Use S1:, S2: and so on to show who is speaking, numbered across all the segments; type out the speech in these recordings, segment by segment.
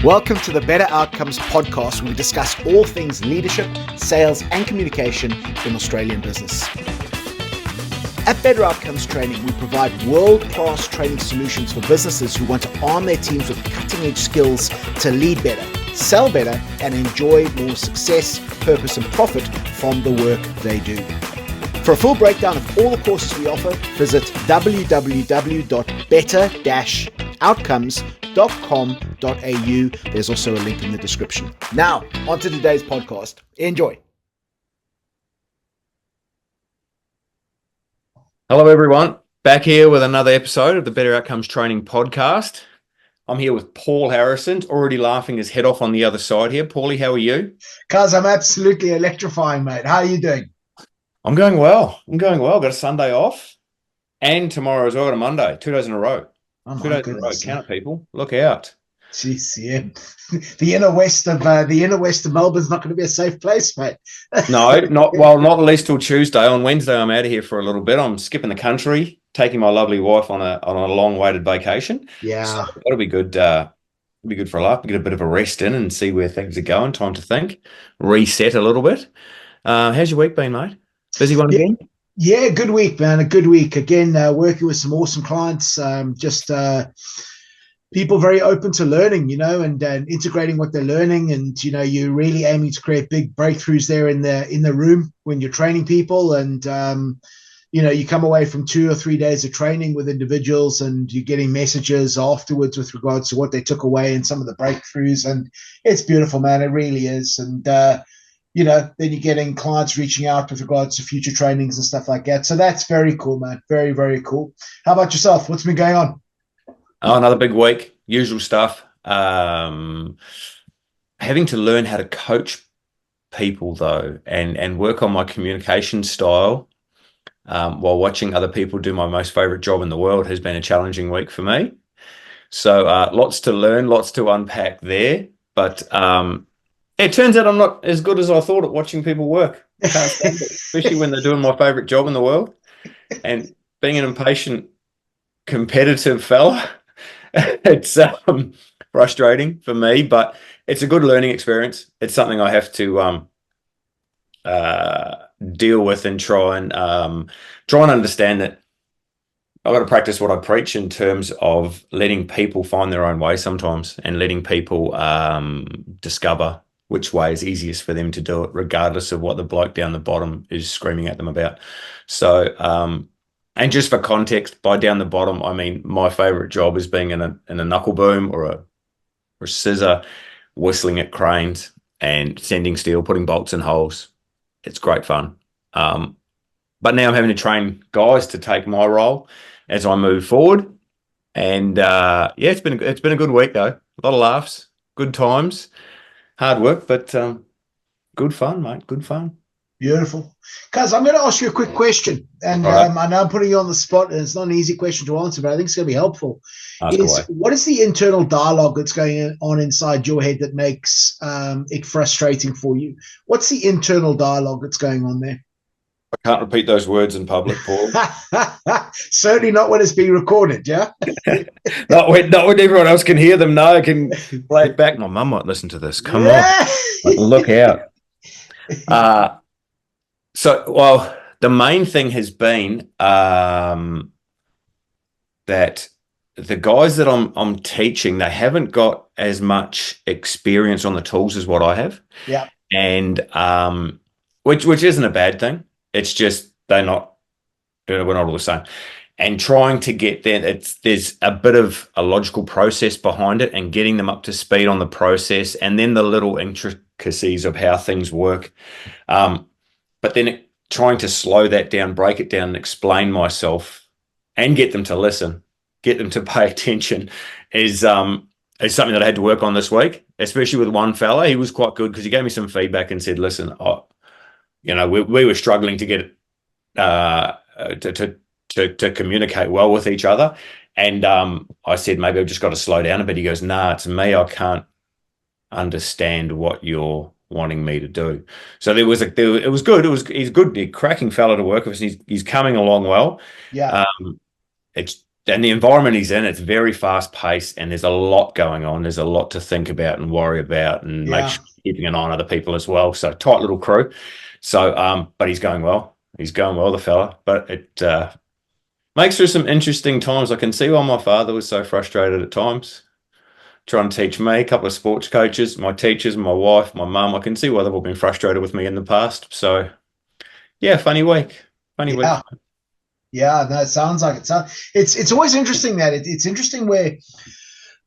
S1: Welcome to the Better Outcomes podcast, where we discuss all things leadership, sales, and communication in Australian business. At Better Outcomes Training, we provide world-class training solutions for businesses who want to arm their teams with cutting-edge skills to lead better, sell better, and enjoy more success, purpose, and profit from the work they do. For a full breakdown of all the courses we offer, visit www.better-outcomes.com.au. There's also a link in the description. Now, on to today's podcast. Enjoy.
S2: Hello, everyone. Back here with another episode of the Better Outcomes Training podcast. I'm here with Paul Harrison, already laughing his head off on the other side here. Paulie, how are you?
S3: Cuz, I'm absolutely electrifying, mate. How are you doing?
S2: I'm going well. Got a Sunday off and tomorrow as well. Got a Monday. 2 days in a row.
S3: Oh,
S2: 2 days in a row. Count it, people. Look out.
S3: Jeez, yeah. The inner west of Melbourne's not going to be a safe place, mate.
S2: No, not at least till Tuesday. On Wednesday, I'm out of here for a little bit. I'm skipping the country, taking my lovely wife on a long-awaited vacation.
S3: Yeah,
S2: so that'll be good. Be good for a laugh. Get a bit of a rest in and see where things are going. Time to think, reset a little bit. How's your week been, mate? Busy one again?
S3: Yeah, good week, man. A good week. Again, working with some awesome clients, people very open to learning, and integrating what they're learning. And, you're really aiming to create big breakthroughs there in the room when you're training people. And, you come away from 2 or 3 days of training with individuals and you're getting messages afterwards with regards to what they took away and some of the breakthroughs. And it's beautiful, man. It really is. And, then you're getting clients reaching out with regards to future trainings and stuff like that. So that's very cool, man. Very, very cool. How about yourself? What's been going on?
S2: Oh, another big week. Usual stuff. Having to learn how to coach people, though, and work on my communication style while watching other people do my most favorite job in the world has been a challenging week for me. So lots to learn, lots to unpack there. But it turns out I'm not as good as I thought at watching people work. I can't stand it, especially when they're doing my favorite job in the world. And being an impatient, competitive fella, it's frustrating for me, but it's a good learning experience. It's something I have to deal with and try and understand that I've got to practice what I preach in terms of letting people find their own way sometimes and letting people discover which way is easiest for them to do it, regardless of what the bloke down the bottom is screaming at them about. So, and just for context, by down the bottom, I mean my favorite job is being in a knuckle boom or a scissor, whistling at cranes and sending steel, putting bolts in holes. It's great fun. But now I'm having to train guys to take my role as I move forward. And it's been a good week though. A lot of laughs, good times, hard work, but good fun, mate. Good fun.
S3: Beautiful. Cuz, I'm going to ask you a quick question. And
S2: right.
S3: I know I'm putting you on the spot, and it's not an easy question to answer, but I think it's going to be helpful.
S2: Ask away.
S3: What is the internal dialogue that's going on inside your head that makes it frustrating for you? What's the internal dialogue that's going on there?
S2: I can't repeat those words in public, Paul.
S3: Certainly not when it's being recorded, yeah?
S2: not when everyone else can hear them. No, I can play it back. My mum might listen to this. Come on. Look out. So, the main thing has been that the guys that I'm teaching, they haven't got as much experience on the tools as what I have.
S3: Yeah.
S2: And which isn't a bad thing. It's just we're not all the same. And trying to get there, there's a bit of a logical process behind it and getting them up to speed on the process and then the little intricacies of how things work. But then trying to slow that down, break it down and explain myself and get them to listen, get them to pay attention is something that I had to work on this week, especially with one fella. He was quite good because he gave me some feedback and said, listen, we were struggling to get to communicate well with each other. And I said, maybe I've just got to slow down a bit. He goes, nah, it's me. I can't understand what you're wanting me to do. So it was good. He's good, a cracking fella to work with. He's coming along well.
S3: Yeah.
S2: It's and the environment he's in, it's very fast paced and there's a lot going on. There's a lot to think about and worry about and make
S3: Yeah.
S2: sure you're keeping an eye on other people as well. So tight little crew. So, but he's going well. He's going well, the fella. But it makes for some interesting times. I can see why my father was so frustrated at times. Trying to teach me, a couple of sports coaches, my teachers, my wife, my mum. I can see why they've all been frustrated with me in the past. So yeah, funny week. Funny week.
S3: Yeah. Yeah, no, it sounds like it. It's always interesting that it's interesting where,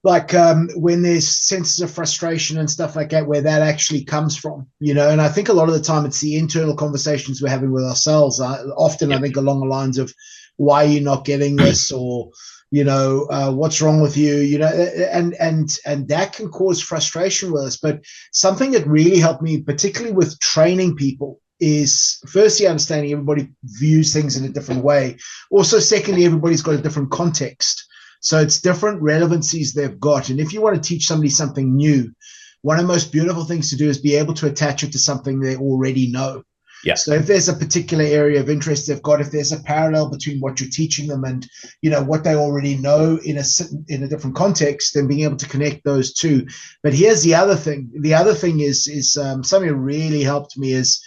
S3: like, when there's senses of frustration and stuff like that, where that actually comes from, you know. And I think a lot of the time it's the internal conversations we're having with ourselves. Often I think along the lines of, why are you not getting this, or you know, what's wrong with you, you know, and that can cause frustration with us. But something that really helped me, particularly with training people, is firstly understanding everybody views things in a different way. Also, secondly, everybody's got a different context. So it's different relevancies they've got. And if you want to teach somebody something new, one of the most beautiful things to do is be able to attach it to something they already know.
S2: Yeah.
S3: So if there's a particular area of interest they've got, if there's a parallel between what you're teaching them and, you know, what they already know in a different context, then being able to connect those two. But here's the other thing. The other thing is something that really helped me is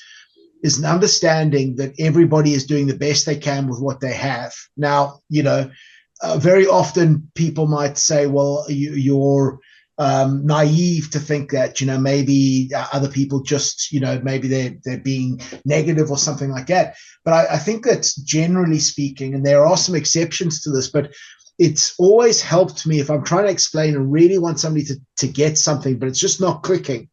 S3: an understanding that everybody is doing the best they can with what they have. Now, you know, very often people might say, well, you're naive to think that, you know, maybe other people just, you know, maybe they're being negative or something like that. But I think that generally speaking, and there are some exceptions to this, but it's always helped me if I'm trying to explain and really want somebody to get something, but it's just not clicking.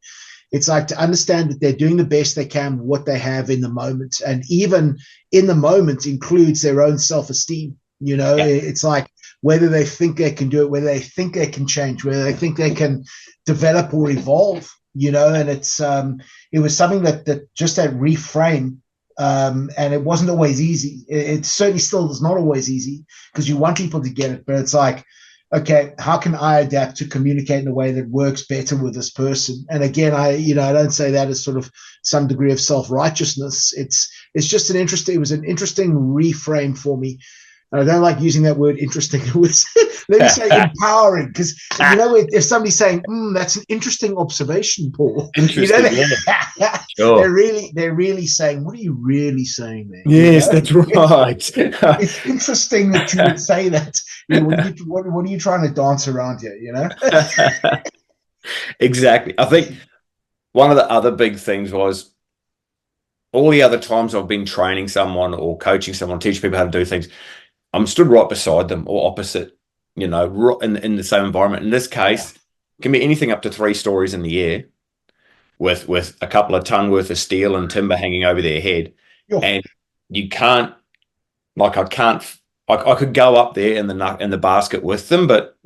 S3: It's like to understand that they're doing the best they can with what they have in the moment. And even in the moment includes their own self-esteem. You know, It's like whether they think they can do it, whether they think they can change, whether they think they can develop or evolve, you know, and it was something that just that reframe. And it wasn't always easy. It certainly still is not always easy because you want people to get it, but it's like, okay, how can I adapt to communicate in a way that works better with this person? And again, I don't say that as sort of some degree of self-righteousness. It's just it was an interesting reframe for me. And I don't like using that word interesting. It was, let me say empowering, because you know, if somebody's saying, that's an interesting observation, Paul,
S2: Interesting,
S3: you know,
S2: sure.
S3: they're really saying, what are you really saying there?
S2: Yes,
S3: you know?
S2: that's right.
S3: It's interesting that you would say that. You know, what are you trying to dance around here, you know?
S2: Exactly. I think one of the other big things was all the other times I've been training someone or coaching someone, teaching people how to do things, I'm stood right beside them or opposite, you know, in the same environment. In this case, it can be anything up to 3 stories in the air with a couple of ton worth of steel and timber hanging over their head. And you can't, like, I could go up there in the basket with them, but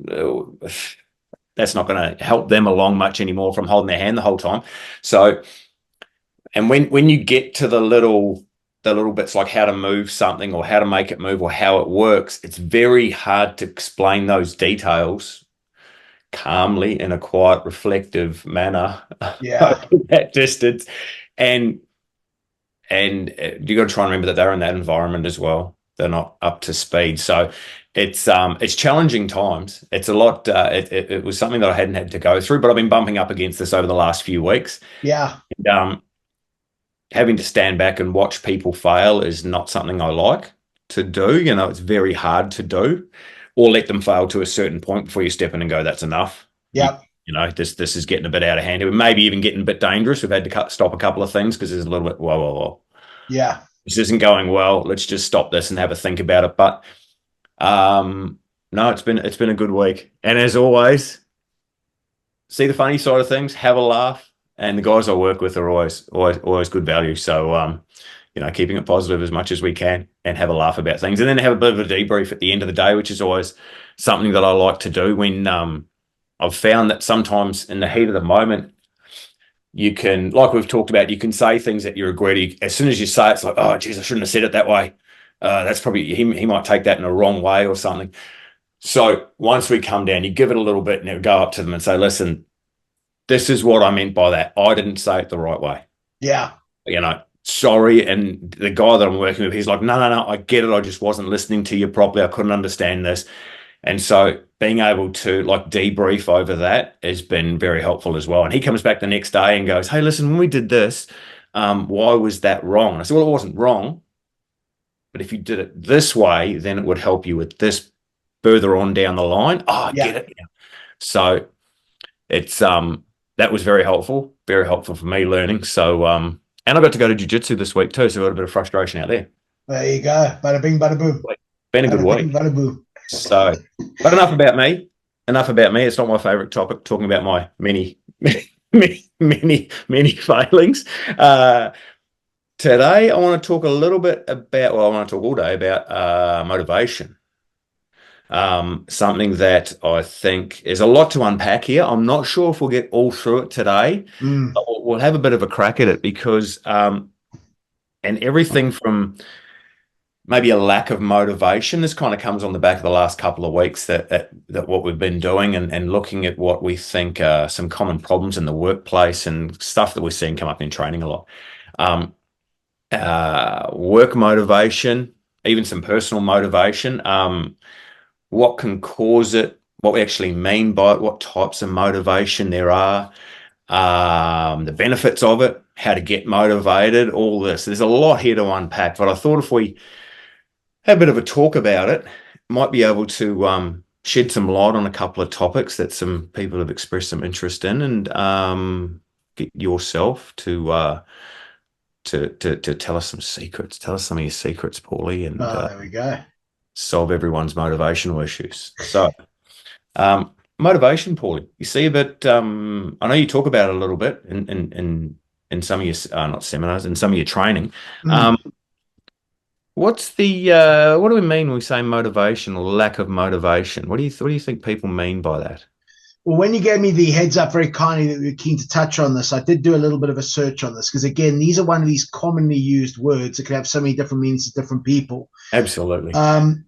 S2: that's not going to help them along much anymore from holding their hand the whole time. So, and when you get to the little bits like how to move something or how to make it move or how it works, it's very hard to explain those details calmly in a quiet, reflective manner.
S3: Yeah.
S2: That distance. And you got to try and remember that they're in that environment as well. They're not up to speed. So it's challenging times. It's a lot. It was something that I hadn't had to go through, but I've been bumping up against this over the last few weeks.
S3: Yeah.
S2: And, having to stand back and watch people fail is not something I like to do. You know, it's very hard to do, or let them fail to a certain point before you step in and go, that's enough.
S3: Yeah.
S2: You know, this is getting a bit out of hand. Maybe even getting a bit dangerous. We've had to stop a couple of things because there's a little bit, whoa.
S3: Yeah.
S2: This isn't going well. Let's just stop this and have a think about it. But no, it's been a good week. And as always, see the funny side of things, have a laugh. And the guys I work with are always good value. So, you know, keeping it positive as much as we can and have a laugh about things. And then have a bit of a debrief at the end of the day, which is always something that I like to do when I've found that sometimes in the heat of the moment, you can, like we've talked about, you can say things that you regret. As soon as you say it, it's like, oh, geez, I shouldn't have said it that way. That's probably, he might take that in a wrong way or something. So once we come down, you give it a little bit and go up to them and say, listen, this is what I meant by that. I didn't say it the right way.
S3: Yeah.
S2: You know, sorry. And the guy that I'm working with, he's like, no, I get it. I just wasn't listening to you properly. I couldn't understand this. And so being able to like debrief over that has been very helpful as well. And he comes back the next day and goes, hey, listen, when we did this, why was that wrong? And I said, well, it wasn't wrong, but if you did it this way, then it would help you with this further on down the line. Oh, I get it now. So it's that was very helpful for me learning. So and I got to go to jiu-jitsu this week too, so I got a bit of frustration out there.
S3: There you go. Bada bing, bada boom.
S2: Been a good week.
S3: Bada boom.
S2: So, but enough about me. It's not my favorite topic, talking about my many failings. Today, I want to talk a little bit about, I want to talk all day about motivation. Something that I think is a lot to unpack here. I'm not sure if we'll get all through it today, but we'll have a bit of a crack at it because, and everything from maybe a lack of motivation. This kind of comes on the back of the last couple of weeks that what we've been doing and looking at what we think are some common problems in the workplace and stuff that we're seeing come up in training a lot. Work motivation, even some personal motivation, what can cause it, what we actually mean by it, what types of motivation there are, the benefits of it, how to get motivated, all this. There's a lot here to unpack, but I thought if we have a bit of a talk about it, might be able to shed some light on a couple of topics that some people have expressed some interest in, and get yourself to tell us some secrets. Tell us some of your secrets, Paulie, and
S3: there we go.
S2: Solve everyone's motivational issues. So, motivation, Paulie. You see a bit. I know you talk about it a little bit in some of your not seminars, in some of your training. What do we mean when we say motivation or lack of motivation? What do you think people mean by that?
S3: Well, when you gave me the heads up very kindly that we were keen to touch on this, I did do a little bit of a search on this because, again, these are one of these commonly used words that can have so many different meanings to different people.
S2: Absolutely.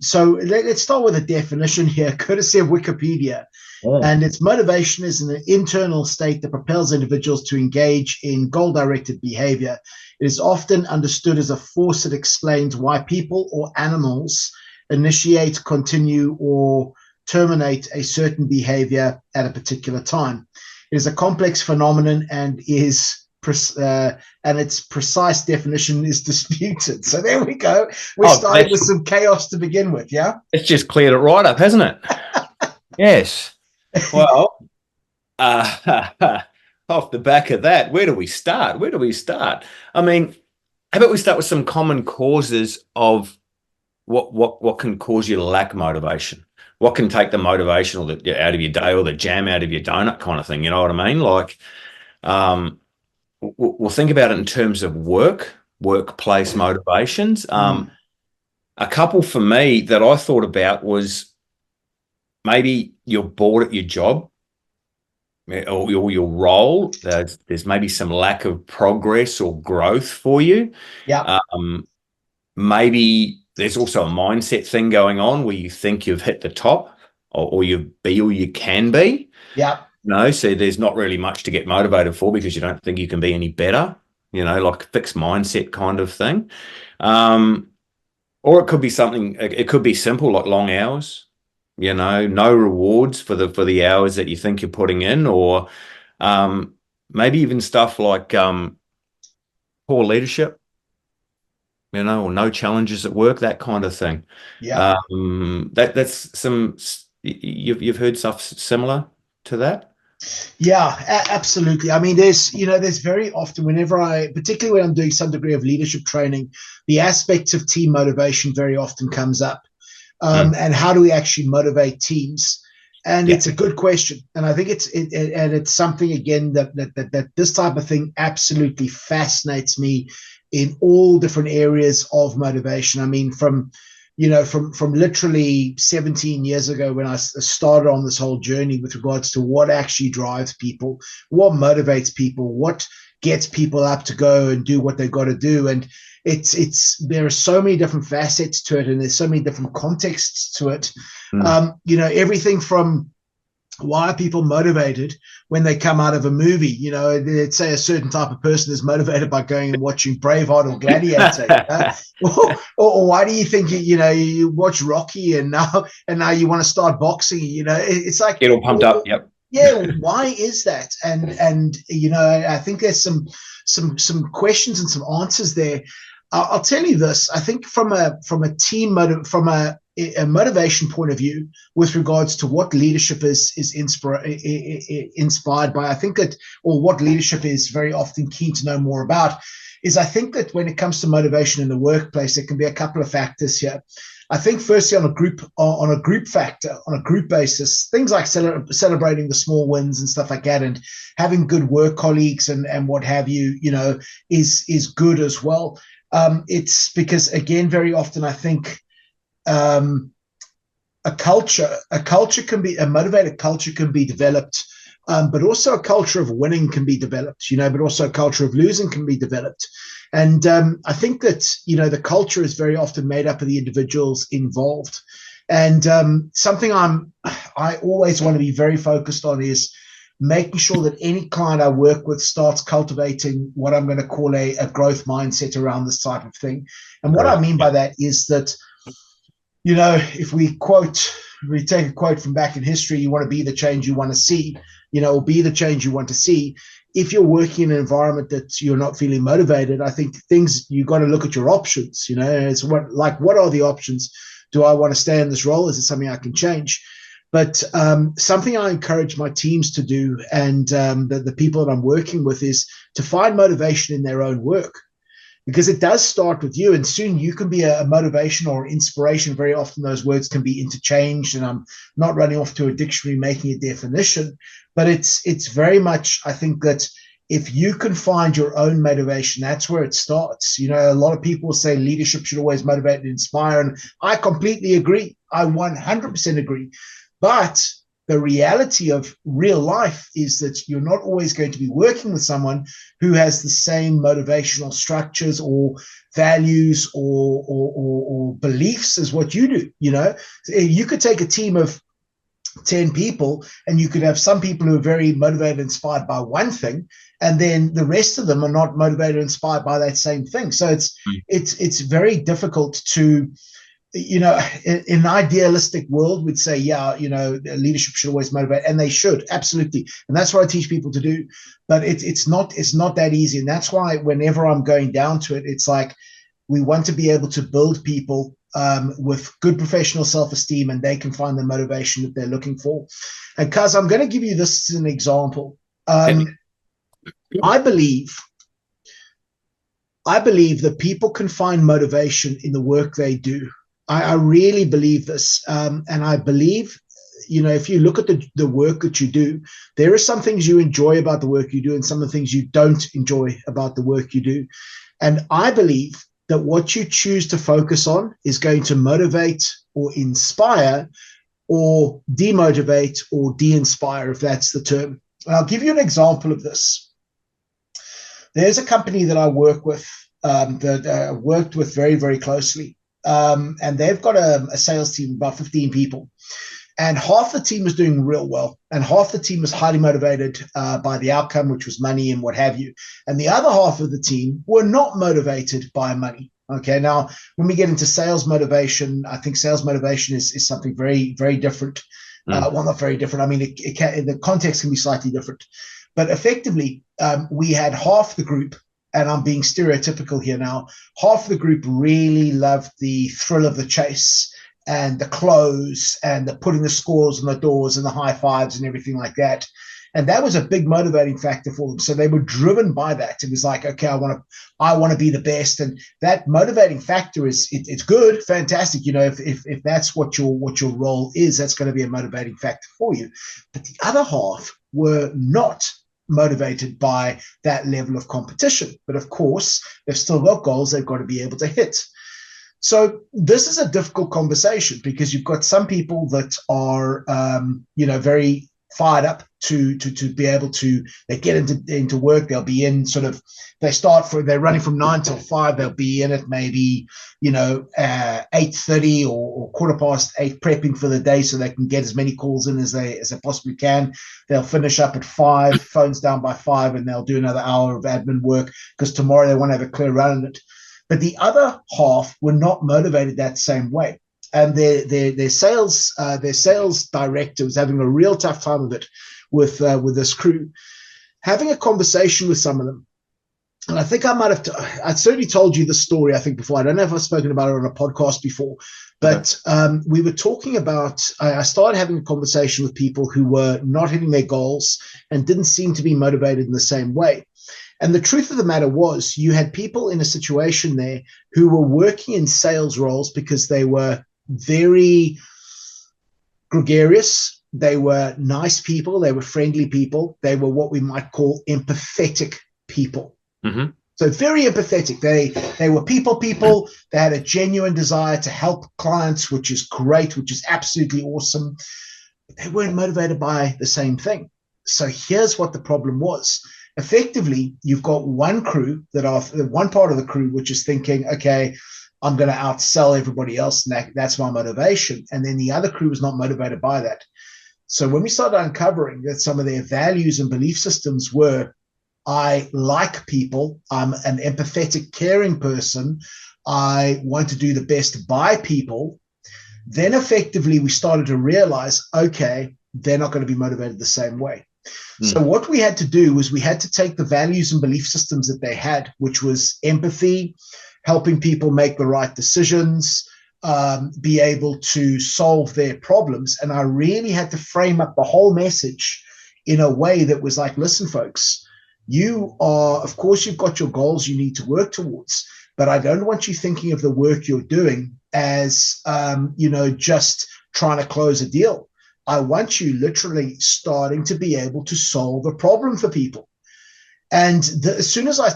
S3: So let's start with a definition here, courtesy of Wikipedia. Oh. And its motivation is an internal state that propels individuals to engage in goal-directed behavior. It is often understood as a force that explains why people or animals initiate, continue, or terminate a certain behavior at a particular time. It is a complex phenomenon and its precise definition is disputed. So there we go. We started with some chaos to begin with, yeah?
S2: It's just cleared it right up, hasn't it? Yes. Well, off the back of that, where do we start? I mean, how about we start with some common causes of what can cause you to lack motivation? What can take the motivation or the out of your day or the jam out of your donut kind of thing? You know what I mean? Like, we'll think about it in terms of workplace motivations. A couple for me that I thought about was maybe you're bored at your job or your role. There's maybe some lack of progress or growth for you.
S3: Yeah.
S2: Maybe there's also a mindset thing going on where you think you've hit the top or you can be.
S3: Yeah.
S2: No, so there's not really much to get motivated for because you don't think you can be any better, like a fixed mindset kind of thing. Or it could be something, it could be simple like long hours, no rewards for the hours that you think you're putting in, or maybe even stuff like poor leadership, or no challenges at work, that kind of thing.
S3: Yeah.
S2: That's some, you've heard stuff similar to that?
S3: Yeah, absolutely. I mean, there's very often particularly when I'm doing some degree of leadership training, the aspects of team motivation very often comes up. And how do we actually motivate teams? And it's a good question. And I think it's something, again, that this type of thing absolutely fascinates me in all different areas of motivation. I mean, from literally 17 years ago when I started on this whole journey with regards to what actually drives people, what motivates people, what gets people up to go and do what they've got to do. And there are so many different facets to it, and there's so many different contexts to it. Everything from why are people motivated when they come out of a movie? You know, let's say a certain type of person is motivated by going and watching Braveheart or Gladiator. Or why do you think you watch Rocky and now you want to start boxing? You know, it's like
S2: get all pumped up. Yep.
S3: Yeah, why is that? And I think there's some questions and some answers there. I'll tell you this. I think from a team motive, from a motivation point of view, with regards to what leadership is inspired by, I think that, or what leadership is very often keen to know more about, is I think that when it comes to motivation in the workplace, there can be a couple of factors here. I think firstly on a group factor, on a group basis, things like celebrating the small wins and stuff like that, and having good work colleagues and what have you, is good as well. It's because, again, very often I think a motivated culture can be developed, but also a culture of winning can be developed, but also a culture of losing can be developed. And I think that, the culture is very often made up of the individuals involved. And something I always want to be very focused on is making sure that any client I work with starts cultivating what I'm going to call a growth mindset around this type of thing. And what I mean by that is that, if we take a quote from back in history, you want to be the change you want to see, or be the change you want to see. If you're working in an environment that you're not feeling motivated, I think you got to look at your options. It's what are the options? Do I want to stay in this role? Is it something I can change? But something I encourage my teams to do, and the people that I'm working with, is to find motivation in their own work, because it does start with you, and soon you can be a motivation or inspiration. Very often those words can be interchanged, and I'm not running off to a dictionary making a definition, but it's very much, I think, that if you can find your own motivation, that's where it starts. A lot of people say leadership should always motivate and inspire, and I completely agree. I 100% agree. But the reality of real life is that you're not always going to be working with someone who has the same motivational structures or values or beliefs as what you do. You could take a team of 10 people and you could have some people who are very motivated and inspired by one thing, and then the rest of them are not motivated and inspired by that same thing. So it's very difficult to, in an idealistic world, we'd say, leadership should always motivate, and they should, absolutely. And that's what I teach people to do. But it's not that easy. And that's why whenever I'm going down to it, it's like we want to be able to build people with good professional self-esteem, and they can find the motivation that they're looking for. And Kaz, I'm going to give you this as an example. I believe that people can find motivation in the work they do. I really believe this. And I believe, if you look at the work that you do, there are some things you enjoy about the work you do and some of the things you don't enjoy about the work you do. And I believe that what you choose to focus on is going to motivate or inspire or demotivate or de-inspire, if that's the term. And I'll give you an example of this. There's a company that I work with, that I worked with very, very closely. And they've got a sales team of about 15 people. And half the team was doing real well. And half the team was highly motivated by the outcome, which was money and what have you. And the other half of the team were not motivated by money. Okay, now, when we get into sales motivation, I think sales motivation is something very, very different. Well, not very different. I mean, the context can be slightly different. But effectively, we had half the group, and I'm being stereotypical here now, half the group really loved the thrill of the chase and the close and the putting the scores on the doors and the high fives and everything like that. And that was a big motivating factor for them. So they were driven by that. It was like, okay, I want to be the best. And that motivating factor it's good, fantastic. If that's what your role is, that's going to be a motivating factor for you. But the other half were not motivated by that level of competition. But of course, they've still got goals they've got to be able to hit. So this is a difficult conversation because you've got some people that are, very fired up to be able to, they get into work, they'll be in sort of, they're running from 9 till 5, they'll be in at maybe 8:30 or 8:15 prepping for the day so they can get as many calls in as they possibly can. They'll finish up at 5, phones down by 5, and they'll do another hour of admin work because tomorrow they want to have a clear run on it. But the other half were not motivated that same way. And their sales director was having a real tough time of it with this crew. Having a conversation with some of them, and I think I'd certainly told you the story, I think, before. I don't know if I've spoken about it on a podcast before, but we were talking about, I started having a conversation with people who were not hitting their goals and didn't seem to be motivated in the same way. And the truth of the matter was, you had people in a situation there who were working in sales roles because they were very gregarious, they were nice people, they were friendly people, they were what we might call empathetic people.
S2: Mm-hmm.
S3: So very empathetic. They were people. They had a genuine desire to help clients, which is great, which is absolutely awesome. But they weren't motivated by the same thing. So here's what the problem was. Effectively, you've got one part of the crew which is thinking, okay, I'm going to outsell everybody else, and that's my motivation. And then the other crew is not motivated by that. So when we started uncovering that some of their values and belief systems were, I like people, I'm an empathetic, caring person, I want to do the best by people, then effectively we started to realize, okay, they're not going to be motivated the same way. So what we had to do was we had to take the values and belief systems that they had, which was empathy, helping people make the right decisions, be able to solve their problems. And I really had to frame up the whole message in a way that was like, listen, folks, of course, you've got your goals you need to work towards, but I don't want you thinking of the work you're doing as, just trying to close a deal. I want you literally starting to be able to solve a problem for people. And as soon as I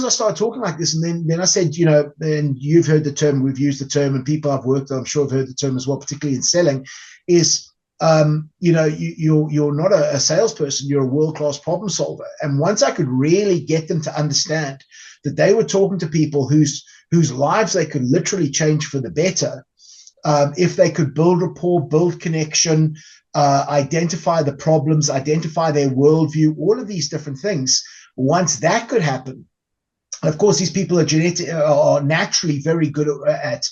S3: started talking like this, and then I said, and you've heard the term, we've used the term, and people I've worked with, I'm sure have heard the term as well, particularly in selling, is, you're not a salesperson, you're a world-class problem solver. And once I could really get them to understand that they were talking to people whose lives they could literally change for the better, if they could build rapport, build connection, identify the problems, identify their worldview, all of these different things. Once that could happen, of course, these people are naturally very good at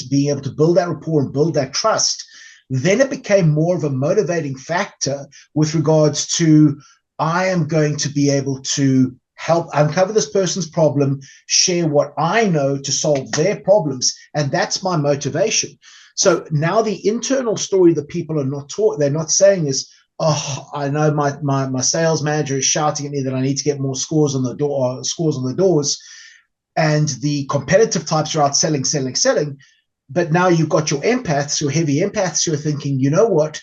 S3: being able to build that rapport and build that trust. Then it became more of a motivating factor with regards to, I am going to be able to help uncover this person's problem, share what I know to solve their problems, and that's my motivation. So now the internal story that people are not taught, they're not saying is, oh, I know my sales manager is shouting at me that I need to get more scores on the doors, and the competitive types are out selling. But now you've got your empaths, your heavy empaths, who are thinking, you know what?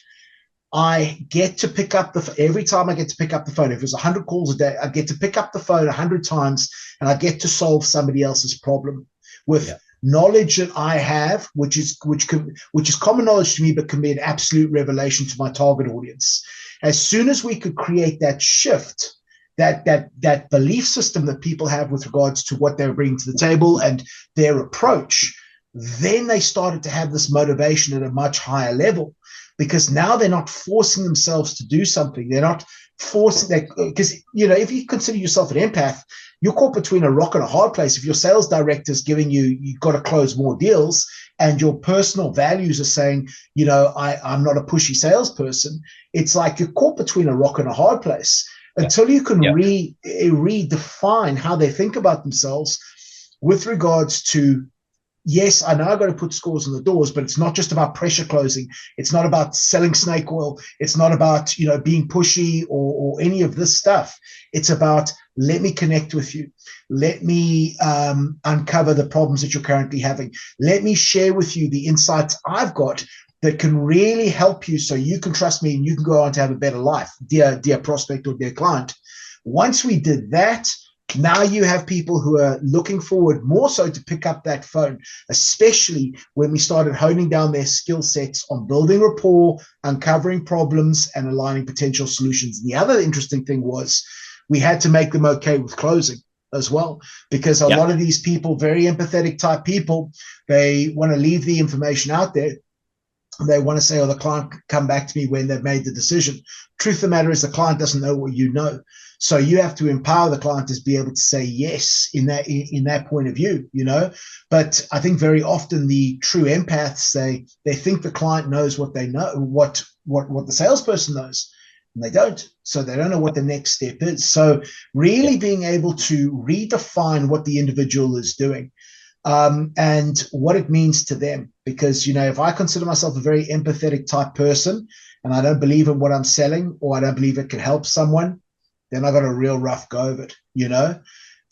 S3: I get to pick up every time I get to pick up the phone. If it's 100 calls a day, I get to pick up the phone 100 times, and I get to solve somebody else's problem with knowledge that I have, which is common knowledge to me, but can be an absolute revelation to my target audience. As soon as we could create that shift, that belief system that people have with regards to what they're bringing to the table and their approach, then they started to have this motivation at a much higher level, because now they're not forcing themselves to do something. They're not forcing that, because, if you consider yourself an empath, you're caught between a rock and a hard place. If your sales director is giving you've got to close more deals, and your personal values are saying, I'm not a pushy salesperson, it's like you're caught between a rock and a hard place until you can redefine how they think about themselves with regards to, yes, I know I've got to put scores on the doors, but it's not just about pressure closing. It's not about selling snake oil. It's not about, being pushy or any of this stuff. It's about, let me connect with you. Let me uncover the problems that you're currently having. Let me share with you the insights I've got that can really help you so you can trust me and you can go on to have a better life, dear prospect or dear client. Once we did that, Now you have people who are looking forward more so to pick up that phone, especially when we started honing down their skill sets on building rapport, uncovering problems, and aligning potential solutions. The other interesting thing was we had to make them okay with closing as well, because a lot of these people, very empathetic type people, they want to leave the information out there. They want to say, oh, the client can come back to me when they've made the decision. Truth of the matter is the client doesn't know what you know. So you have to empower the client to be able to say yes in that point of view, you know. But I think very often the true empaths, they think the client knows what they know, what the salesperson knows, and they don't. So they don't know what the next step is. So really being able to redefine what the individual is doing. And what it means to them. Because, you know, if I consider myself a very empathetic type person and I don't believe in what I'm selling, or I don't believe it can help someone, then I got a real rough go of it, you know?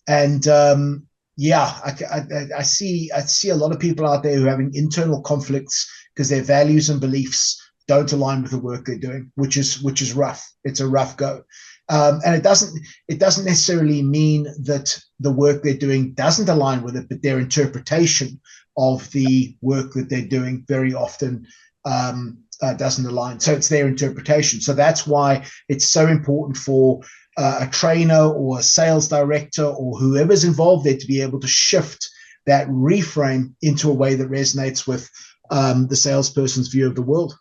S3: And I see a lot of people out there who are having internal conflicts because their values and beliefs don't align with the work they're doing, which is rough. It's a rough go. And it doesn't necessarily mean that the work they're doing doesn't align with it, but their interpretation of the work that they're doing very often doesn't align. So it's their interpretation. So that's why it's so important for a trainer or a sales director or whoever's involved there to be able to shift that reframe into a way that resonates with the salesperson's view of the world.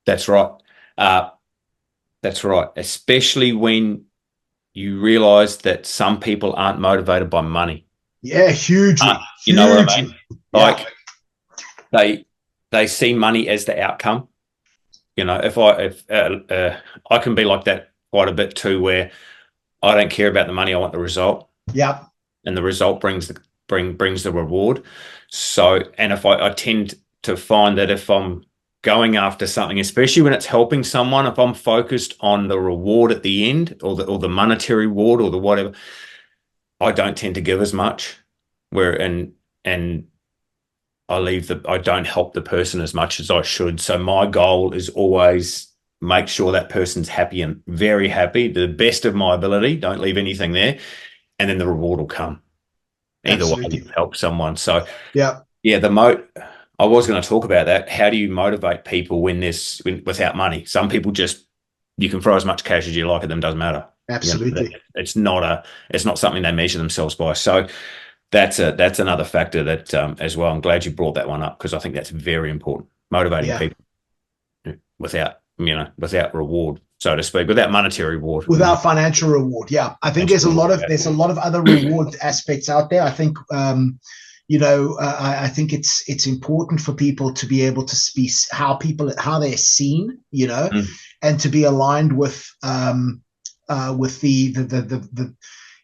S2: That's right. That's right. Especially when you realize that some people aren't motivated by money.
S3: Yeah, hugely.
S2: You know what I mean? Like they see money as the outcome. You know, if I can be like that quite a bit too, where I don't care about the money, I want the result.
S3: Yeah.
S2: And the result brings the reward. So, and if I tend to find that if I'm going after something, especially when it's helping someone, if I'm focused on the reward at the end, or the monetary reward, or the whatever, I don't tend to give as much. And I don't help the person as much as I should. So my goal is always make sure that person's happy and very happy, to the best of my ability. Don't leave anything there, and then the reward will come. Either
S3: Absolutely.
S2: way, help someone. So
S3: yeah,
S2: I was going to talk about that. How do you motivate people without money? Some people you can throw as much cash as you like at them, doesn't matter.
S3: Absolutely.
S2: You know, it's not something they measure themselves by. So that's another factor that as well. I'm glad you brought that one up, because I think that's very important. Motivating people without reward, so to speak, without monetary reward,
S3: without financial reward. Yeah, I think there's a lot of other reward aspects out there. I think I think it's important for people to be able to speak how they're seen, you know, and to be aligned with the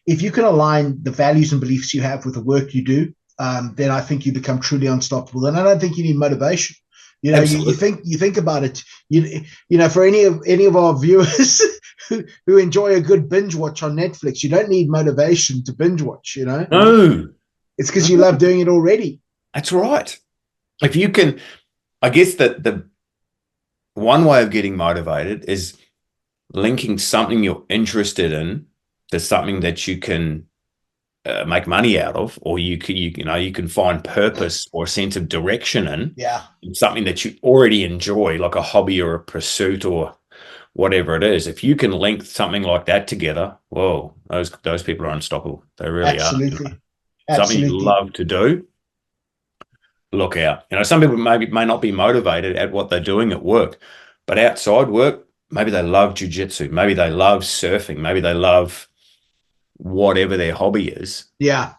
S3: if you can align the values and beliefs you have with the work you do, then I think you become truly unstoppable. And I don't think you need motivation. You know, you think about it. You know, for any of our viewers who enjoy a good binge watch on Netflix, you don't need motivation to binge watch. You know,
S2: no,
S3: it's because you love doing it already.
S2: That's right. If you can, I guess that the one way of getting motivated is linking something you're interested in to something that you can make money out of, or you can find purpose or a sense of direction in.
S3: Yeah.
S2: Something that you already enjoy, like a hobby or a pursuit or whatever it is. If you can link something like that together, whoa, those people are unstoppable. They really are.
S3: Absolutely.
S2: Something you love to do, look out. You know, some people may not be motivated at what they're doing at work, but outside work, maybe they love jiu-jitsu, maybe they love surfing, maybe they love whatever their hobby is.
S3: Yeah.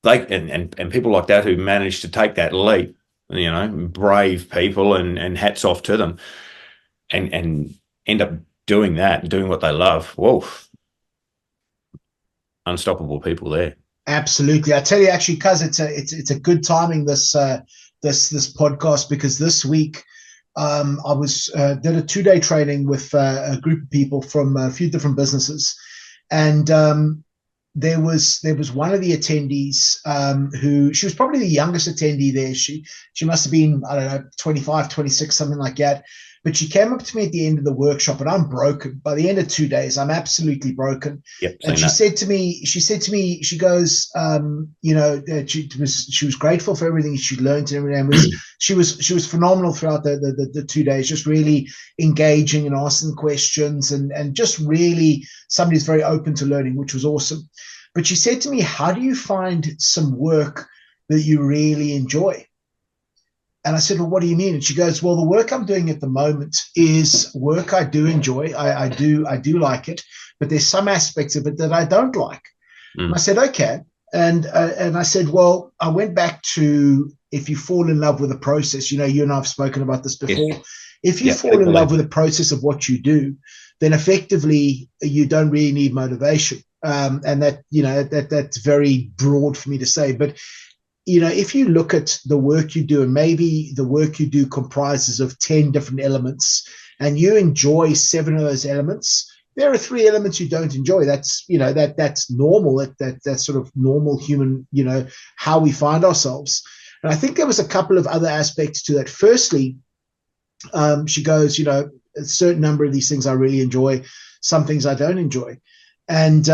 S2: And people like that who manage to take that leap, you know, brave people, and hats off to them, and end up doing that, doing what they love. Whoa. Unstoppable people there.
S3: Absolutely. I tell you, actually, cuz it's a good timing, this podcast, because this week I did a 2-day training with a group of people from a few different businesses, and there was one of the attendees who, she was probably the youngest attendee there. She must have been, I don't know, 25, 26, something like that. But she came up to me at the end of the workshop, and I'm broken. By the end of 2 days, I'm absolutely broken.
S2: Yep,
S3: And she said to me, she goes, she was grateful for everything she'd learned and everything. She was phenomenal throughout the 2 days, just really engaging and asking questions, and just really somebody who's very open to learning, which was awesome. But she said to me, how do you find some work that you really enjoy? And I said, well, what do you mean? And she goes, well, the work I'm doing at the moment is work I do enjoy. I do like it, but there's some aspects of it that I don't like. And I said, okay. And I said, well, I went back to, if you fall in love with the process, you and I have spoken about this before. Yes. If you fall in love with the process of what you do, then effectively you don't really need motivation. And that's very broad for me to say, but if you look at the work you do, and maybe the work you do comprises of 10 different elements, and you enjoy 7 of those elements, there are 3 elements you don't enjoy. That's, that's normal. That's sort of normal human, how we find ourselves. And I think there was a couple of other aspects to that. Firstly, she goes, a certain number of these things I really enjoy, some things I don't enjoy. And,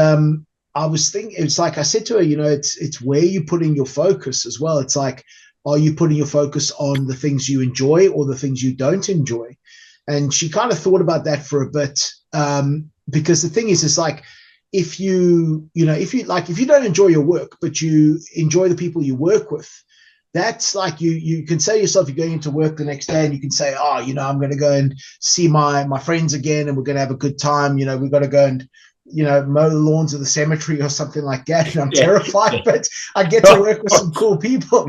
S3: I was thinking, it's like I said to her, it's where you put in your focus as well. It's like, are you putting your focus on the things you enjoy or the things you don't enjoy? And she kind of thought about that for a bit, because the thing is, it's like, if you don't enjoy your work, but you enjoy the people you work with, that's like, you can say to yourself, you're going into work the next day and you can say, oh, I'm going to go and see my friends again, and we're going to have a good time. We've got to go and mow the lawns of the cemetery or something like that. And I'm terrified, but I get to work with some cool people,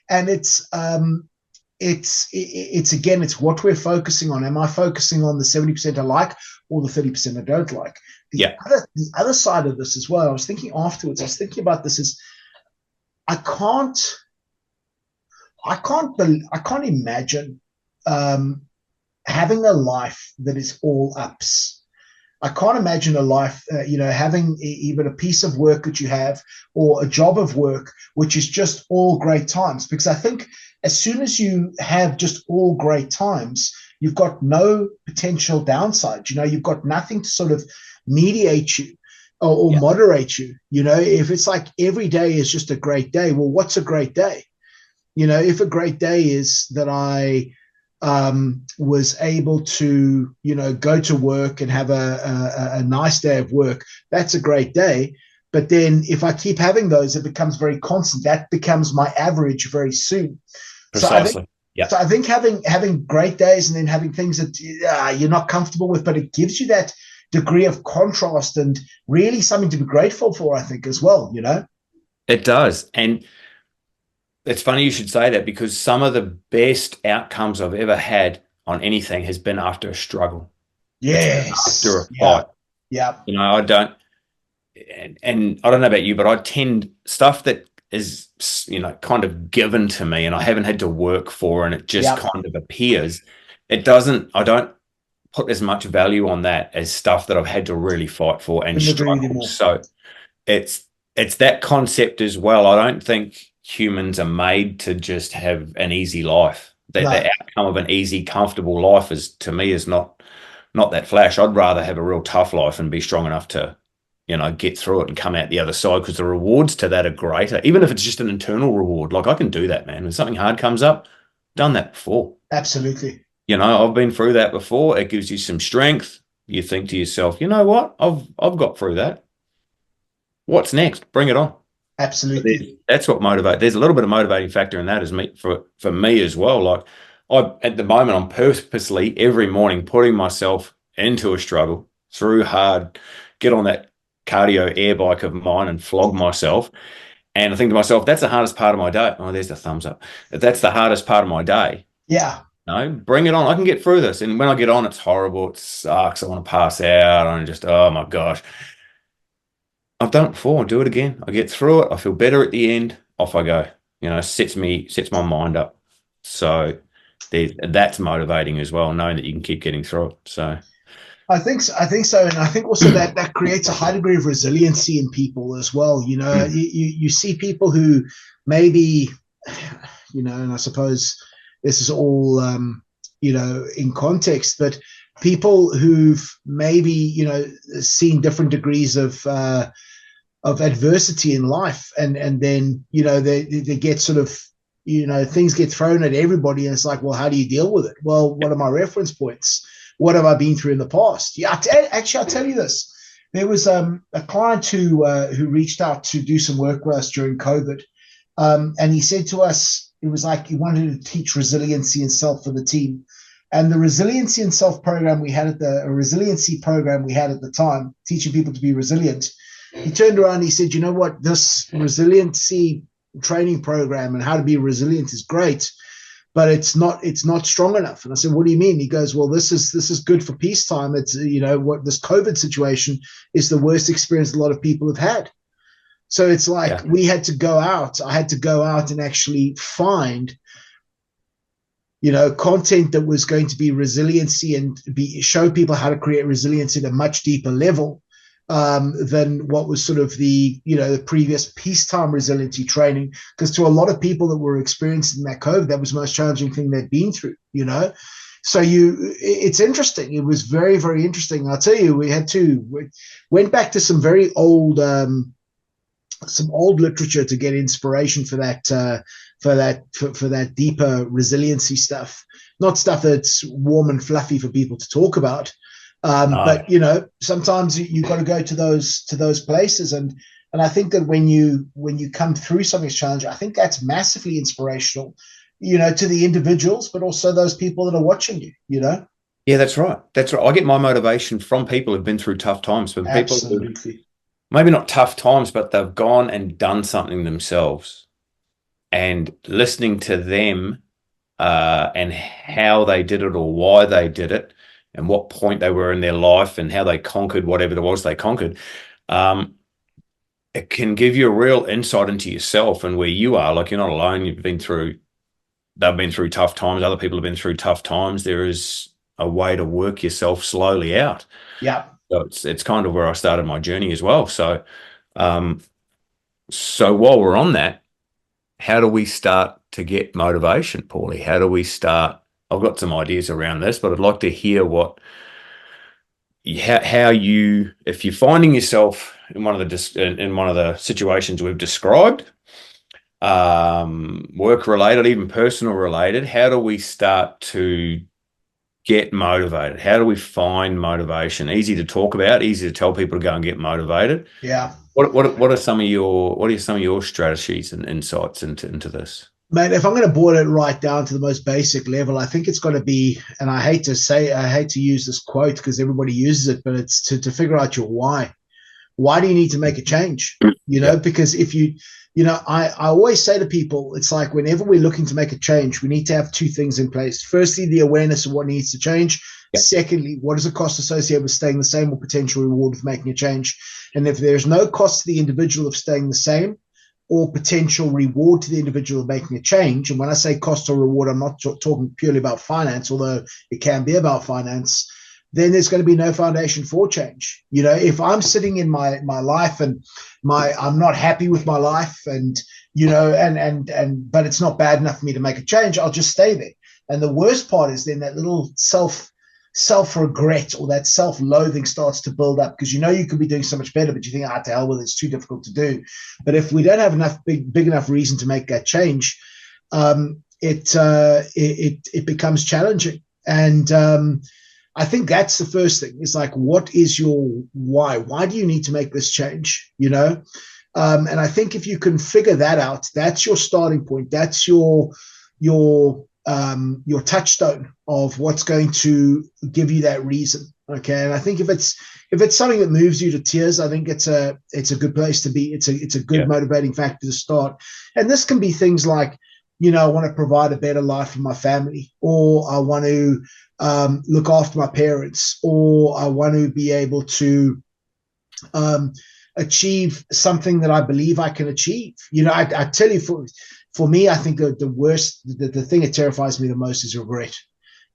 S3: and it's again, it's what we're focusing on. Am I focusing on the 70% I like or the 30% I don't like? The other side of this as well, I was thinking afterwards, I was thinking about this, is I can't imagine having a life that is all ups. I can't imagine a life, having even a piece of work that you have or a job of work, which is just all great times. Because I think as soon as you have just all great times, you've got no potential downside. You've got nothing to sort of mediate you or moderate you. If it's like every day is just a great day, well, what's a great day? If a great day is that I was able to, go to work and have a nice day of work, that's a great day. But then if I keep having those, it becomes very constant. That becomes my average very soon.
S2: Precisely.
S3: So I think having great days and then having things that you're not comfortable with, but it gives you that degree of contrast and really something to be grateful for, I think, as well,
S2: It does. And it's funny you should say that, because some of the best outcomes I've ever had on anything has been after a struggle.
S3: Yes.
S2: After a fight.
S3: Yeah.
S2: I don't, and I don't know about you, but I tend, stuff that is, kind of given to me and I haven't had to work for, and it just kind of appears, I don't put as much value on that as stuff that I've had to really fight for and struggle. So it's that concept as well. I don't think humans are made to just have an easy life. The outcome of an easy, comfortable life is not that flash. I'd rather have a real tough life and be strong enough to, get through it and come out the other side, because the rewards to that are greater, even if it's just an internal reward. Like, I can do that, man. When something hard comes up, done that before.
S3: Absolutely.
S2: I've been through that before. It gives you some strength. You think to yourself, you know what? I've got through that. What's next? Bring it on.
S3: Absolutely.
S2: That's what motivates. There's a little bit of motivating factor in that for me as well. Like, at the moment, I'm purposely every morning putting myself into a struggle, through hard, get on that cardio air bike of mine and flog myself. And I think to myself, that's the hardest part of my day. Oh, there's the thumbs up. That's the hardest part of my day.
S3: Yeah.
S2: No, bring it on. I can get through this. And when I get on, it's horrible. It sucks. I want to pass out. I'm just, oh my gosh. I've done it before. I'll do it again. I get through it. I feel better at the end. Off I go. Sets my mind up. So that's motivating as well, knowing that you can keep getting through it. So
S3: I think so, and I think also that creates a high degree of resiliency in people as well. You see people who maybe, and I suppose this is all in context, but people who've maybe, seen different degrees of adversity in life, and then, they get sort of, things get thrown at everybody, and it's like, well, how do you deal with it? Well, what are my reference points? What have I been through in the past? Yeah, actually, I'll tell you this. There was a client who reached out to do some work with us during COVID, and he said to us, it was like he wanted to teach resiliency and self for the team. And the resiliency and self program we had at resiliency program we had at the time, teaching people to be resilient. He turned around and he said, you know what, this resiliency training program and how to be resilient is great, but it's not strong enough. And I said, what do you mean? He goes, well, this is good for peacetime. It's, what this COVID situation is the worst experience a lot of people have had. So it's like, I had to go out and actually find, content that was going to be resiliency and show people how to create resilience at a much deeper level than what was sort of the previous peacetime resiliency training. Because to a lot of people that were experiencing that COVID, that was the most challenging thing they'd been through, So it's interesting. It was very, very interesting. I'll tell you, we went back to some very old, literature to get inspiration for that, for that deeper resiliency stuff. Not stuff that's warm and fluffy for people to talk about. But sometimes you got to go to those places, and I think that when you come through something's challenge, I think that's massively inspirational, to the individuals, but also those people that are watching you.
S2: Yeah, that's right. I get my motivation from people who've been through tough times, from people who, maybe not tough times, but they've gone and done something themselves, and listening to them and how they did it or why they did it, and what point they were in their life and how they conquered whatever it was they conquered. It can give you a real insight into yourself and where you are. Like, you're not alone. They've been through tough times. Other people have been through tough times. There is a way to work yourself slowly out.
S3: Yeah.
S2: So it's kind of where I started my journey as well. So, so while we're on that, how do we start to get motivation, Paulie? How do we start? I've got some ideas around this, but I'd like to hear how you, if you're finding yourself in one of the situations we've described, work related, even personal related, how do we start to get motivated? How do we find motivation? Easy to talk about, easy to tell people to go and get motivated.
S3: Yeah.
S2: What are some of your strategies and insights into this?
S3: Mate, if I'm going to boil it right down to the most basic level, I think it's got to be, and I hate to use this quote because everybody uses it, but it's to figure out your why. Why do you need to make a change? Because if I always say to people, it's like whenever we're looking to make a change, we need to have two things in place. Firstly, the awareness of what needs to change. Yep. Secondly, what is the cost associated with staying the same or potential reward of making a change? And if there's no cost to the individual of staying the same, or potential reward to the individual making a change. And when I say cost or reward, I'm not talking purely about finance, although it can be about finance. Then there's going to be no foundation for change. If I'm sitting in my life and I'm not happy with my life, and but it's not bad enough for me to make a change, I'll just stay there. And the worst part is then that little self-regret or that self-loathing starts to build up, because you could be doing so much better, but you think, to hell with it, it's too difficult to do. But if we don't have enough big enough reason to make that change, it becomes challenging. And I think that's the first thing. It's like, what is your why? Why do you need to make this change? And I think if you can figure that out, that's your starting point. That's your touchstone of what's going to give you that reason. Okay. And I think if it's something that moves you to tears, I think it's a good place to be. It's a good motivating factor to start. And this can be things like, I want to provide a better life for my family, or I want to look after my parents, or I want to be able to achieve something that I believe I can achieve. I tell you, for me, I think the worst, the thing that terrifies me the most is regret.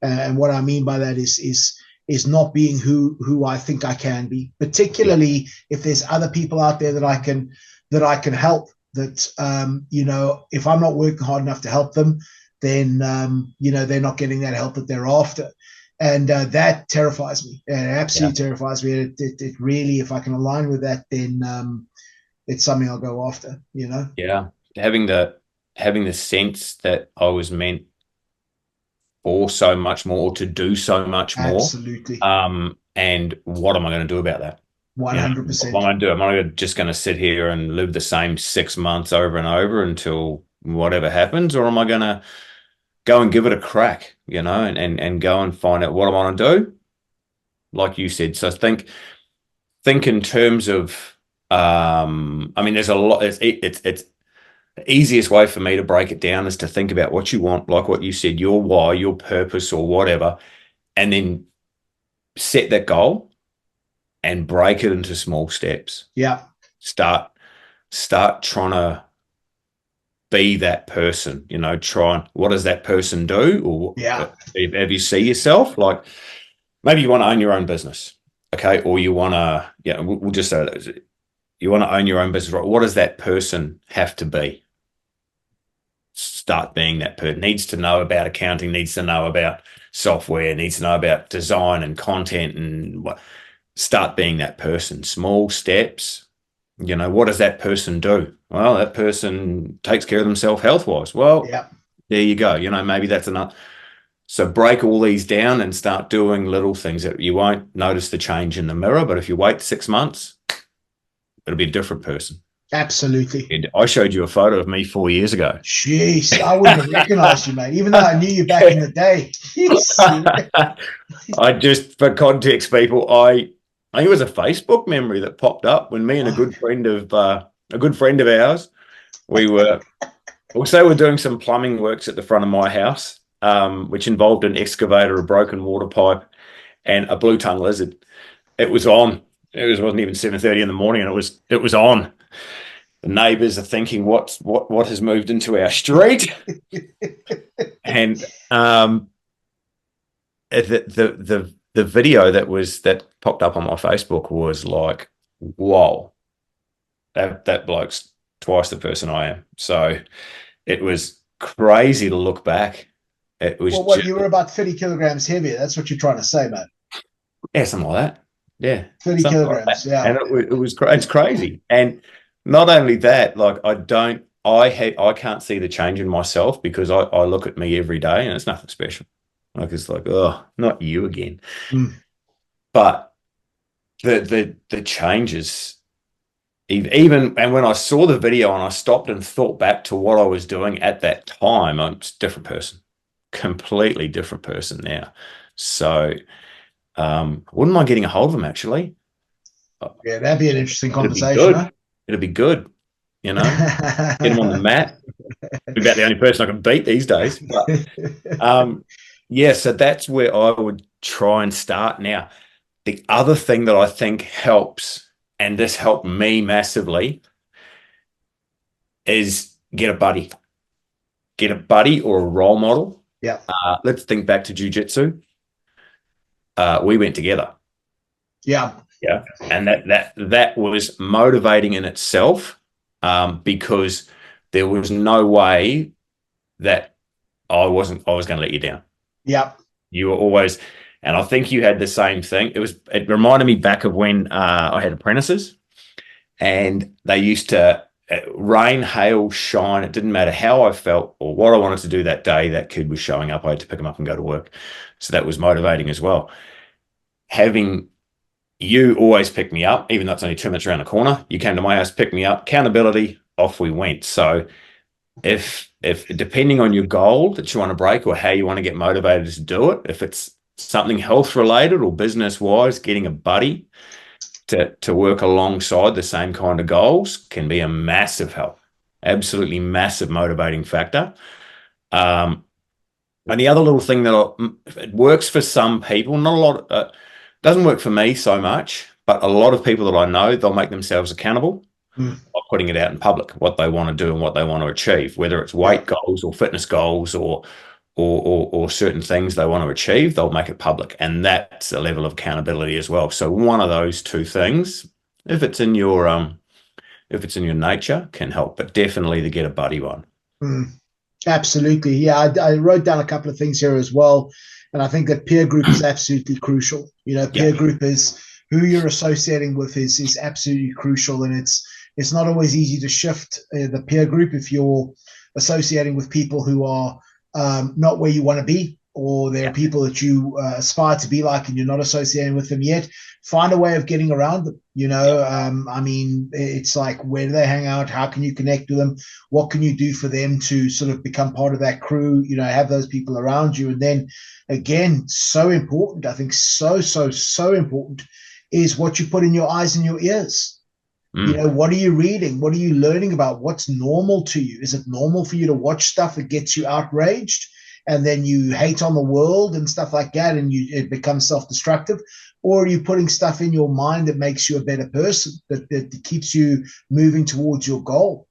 S3: And what I mean by that is not being who I think I can be, particularly if there's other people out there that I can help, that, if I'm not working hard enough to help them, then they're not getting that help that they're after. And that terrifies me. It absolutely terrifies me. It really, if I can align with that, then it's something I'll go after,
S2: Yeah. Having the sense that I was meant for so much more, or to do so much more.
S3: Absolutely.
S2: And what am I going to do about that?
S3: 100%.
S2: What am I going to do? Am I just going to sit here and live the same 6 months over and over until whatever happens? Or am I going to go and give it a crack, and go and find out what I want to do? Like you said. So think in terms of, there's a lot. It's the easiest way for me to break it down is to think about what you want, like what you said, your why, your purpose, or whatever, and then set that goal and break it into small steps.
S3: Yeah.
S2: Start trying to be that person, what does that person do? Or if you see yourself, like maybe you want to own your own business. Okay. Or you want to, we'll just say that you want to own your own business, right? What does that person have to be? Start being that person. Needs to know about accounting, needs to know about software, needs to know about design and content, and what. Start being that person. Small steps. What does that person do? Well, that person takes care of themselves health-wise. Well, there you go. Maybe that's enough. So break all these down and start doing little things that you won't notice the change in the mirror, but if you wait 6 months, it'll be a different person.
S3: Absolutely.
S2: And I showed you a photo of me 4 years ago.
S3: Jeez, I wouldn't have recognized you, mate, even though I knew you back in the day.
S2: I just, for context, people, I think it was a Facebook memory that popped up when me and a good friend of ours, we're doing some plumbing works at the front of my house, which involved an excavator, a broken water pipe, and a blue tongue lizard. It was on. It wasn't even 7:30 in the morning, and it was on. The neighbours are thinking, what has moved into our street? And the video that popped up on my Facebook was like, whoa, that bloke's twice the person I am. So it was crazy to look back. It was
S3: you were about 30 kilograms heavier. That's what you're trying to say, mate.
S2: Yeah, something like that. Yeah,
S3: 30 kilograms. Yeah,
S2: and it's crazy. And not only that, like I can't see the change in myself because I look at me every day and it's nothing special. Like it's like, oh, not you again. But the changes, even, and when I saw the video and I stopped and thought back to what I was doing at that time, I'm just a different person, completely different person now. So wouldn't mind getting a hold of them, actually.
S3: Yeah, that'd be an interesting conversation.
S2: It'd be good, get them on the mat. Be about the only person I can beat these days. But so that's where I would try and start. Now, the other thing that I think helps, and this helped me massively, is get a buddy. Get a buddy or a role model.
S3: Yeah.
S2: Let's think back to jiu-jitsu. We went together.
S3: Yeah.
S2: Yeah. And that was motivating in itself, because there was no way that I was going to let you down.
S3: Yeah.
S2: You were always, and I think you had the same thing. It reminded me back of when I had apprentices, and they used to rain, hail, shine. It didn't matter how I felt or what I wanted to do that day. That kid was showing up. I had to pick him up and go to work. So that was motivating as well. Having you always pick me up, even though it's only 2 minutes around the corner. You came to my house, picked me up, accountability, off we went. So if depending on your goal that you want to break or how you want to get motivated to do it, if it's something health related or business wise, getting a buddy to work alongside the same kind of goals can be a massive help, absolutely massive motivating factor. And the other little thing that it works for some people, not a lot, doesn't work for me so much, but a lot of people that I know, they'll make themselves accountable by putting it out in public, what they want to do and what they want to achieve, whether it's weight goals or fitness goals or certain things they want to achieve, they'll make it public. And that's a level of accountability as well. So one of those two things, if it's in your nature, can help, but definitely to get a buddy one.
S3: Absolutely. Yeah, I wrote down a couple of things here as well. And I think that peer group is absolutely crucial.
S2: Yeah,
S3: Peer group is who you're associating with is absolutely crucial. And it's not always easy to shift the peer group if you're associating with people who are not where you want to be, or they're
S2: yeah,
S3: people that you aspire to be like and you're not associating with them yet. Find a way of getting around them.
S2: yeah,
S3: I mean, it's like, where do they hang out? How can you connect with them? What can you do for them to sort of become part of that crew? Have those people around you. And then again, so important, I think, so important is what you put in your eyes and your ears.
S2: mm,
S3: What are you reading? What are you learning about? What's normal to you? Is it normal for you to watch stuff that gets you outraged and then you hate on the world and stuff like that, and it becomes self-destructive? Or are you putting stuff in your mind that makes you a better person, that keeps you moving towards your goal?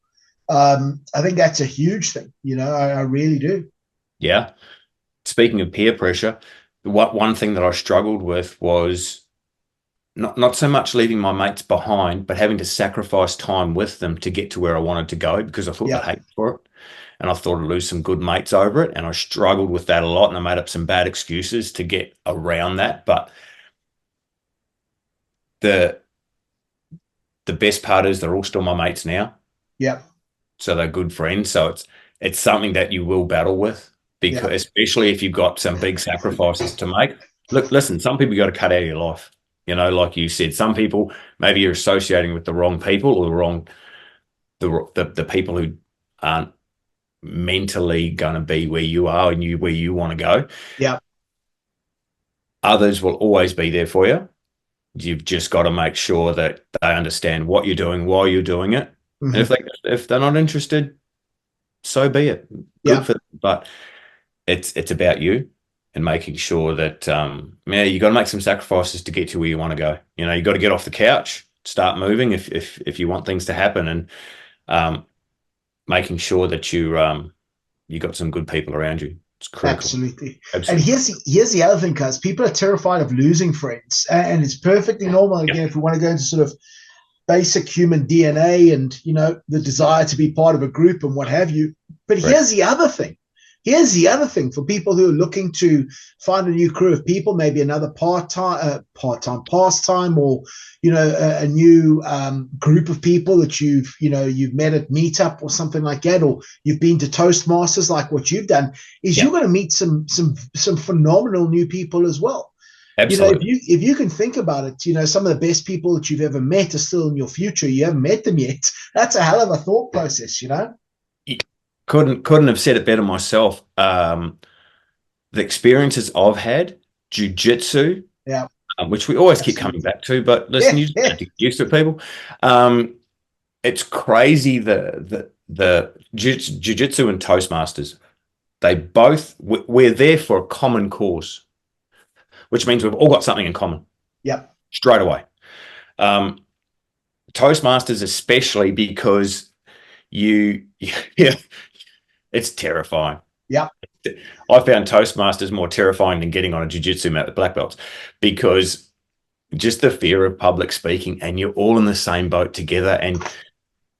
S3: I think that's a huge thing. I really do.
S2: yeah. Speaking of peer pressure, what one thing that I struggled with was not so much leaving my mates behind, but having to sacrifice time with them to get to where I wanted to go, because I thought they'd
S3: Yeah,
S2: hate me for it. And I thought I'd lose some good mates over it. And I struggled with that a lot. And I made up some bad excuses to get around that. But the the best part is they're all still my mates now.
S3: yeah,
S2: So they're good friends. So it's something that you will battle with, because
S3: yeah,
S2: especially if you've got some big sacrifices to make. Look, listen, some people you got to cut out of your life. Like you said, some people maybe you're associating with the wrong people, or the people who aren't mentally going to be where you are and where you want to go.
S3: yeah.
S2: Others will always be there for you. You've just got to make sure that they understand what you're doing, why you're doing it. And
S3: Mm-hmm.
S2: if they're not interested, so be it. Good
S3: Yeah,
S2: for them. But it's about you and making sure that you got to make some sacrifices to get to where you want to go. You got to get off the couch, start moving if you want things to happen, and making sure that you got some good people around you. It's critical.
S3: absolutely. And
S2: Absolutely.
S3: here's the other thing, guys. People are terrified of losing friends, and it's perfectly normal.
S2: Yeah.
S3: Again, if we want to go into sort of basic human DNA and the desire to be part of a group and what have you. But
S2: Right.
S3: here's the other thing. Here's the other thing for people who are looking to find a new crew of people, maybe another part-time pastime, or a new group of people that you've met at meetup or something like that, or you've been to Toastmasters like what you've done. Is
S2: Yeah.
S3: you're going to meet some phenomenal new people as well.
S2: Absolutely.
S3: If you can think about it, some of the best people that you've ever met are still in your future. You haven't met them yet. That's a hell of a thought process.
S2: Couldn't have said it better myself. The experiences I've had, jiu-jitsu,
S3: Yeah,
S2: which we always keep
S3: absolutely.
S2: coming back to, but listen,
S3: Yeah,
S2: you just
S3: yeah,
S2: have to get used to it, people. It's crazy the jiu-jitsu and Toastmasters. They both we're there for a common cause, which means we've all got something in common
S3: yeah,
S2: straight away. Toastmasters, especially because yeah, it's terrifying.
S3: yeah,
S2: I found Toastmasters more terrifying than getting on a jiu-jitsu mat with black belts, because just the fear of public speaking, and you're all in the same boat together. And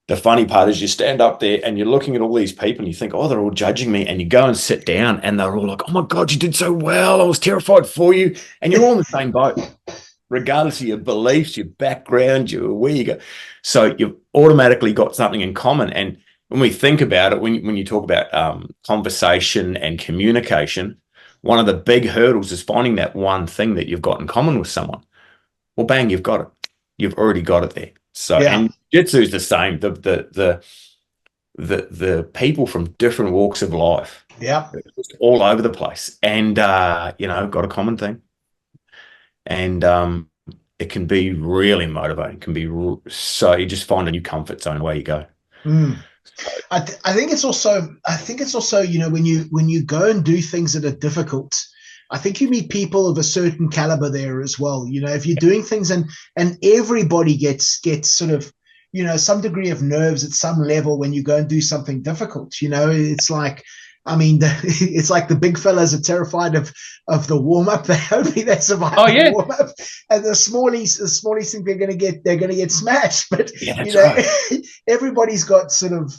S2: the funny part is you stand up there and you're looking at all these people and you think, oh, they're all judging me. And you go and sit down and they're all like, oh my God, you did so well. I was terrified for you. And you're all in the same boat, regardless of your beliefs, your background, where you go. So you've automatically got something in common. And when we think about it, when you talk about conversation and communication, one of the big hurdles is finding that one thing that you've got in common with someone. Well, bang, you've got it. You've already got it there. So,
S3: yeah,
S2: and jiu-jitsu is the same. The people from different walks of life,
S3: yeah.
S2: just all over the place, and got a common thing. And it can be really motivating. It can be so you just find a new comfort zone where you go.
S3: Mm. I think it's also when you go and do things that are difficult, I think you meet people of a certain caliber there as well. If you're doing things and everybody gets sort of some degree of nerves at some level when you go and do something difficult. It's like I mean, it's like the big fellas are terrified of the warm up. Hopefully they survive the warm up, and the smallies think they're going to get smashed. But everybody's got sort of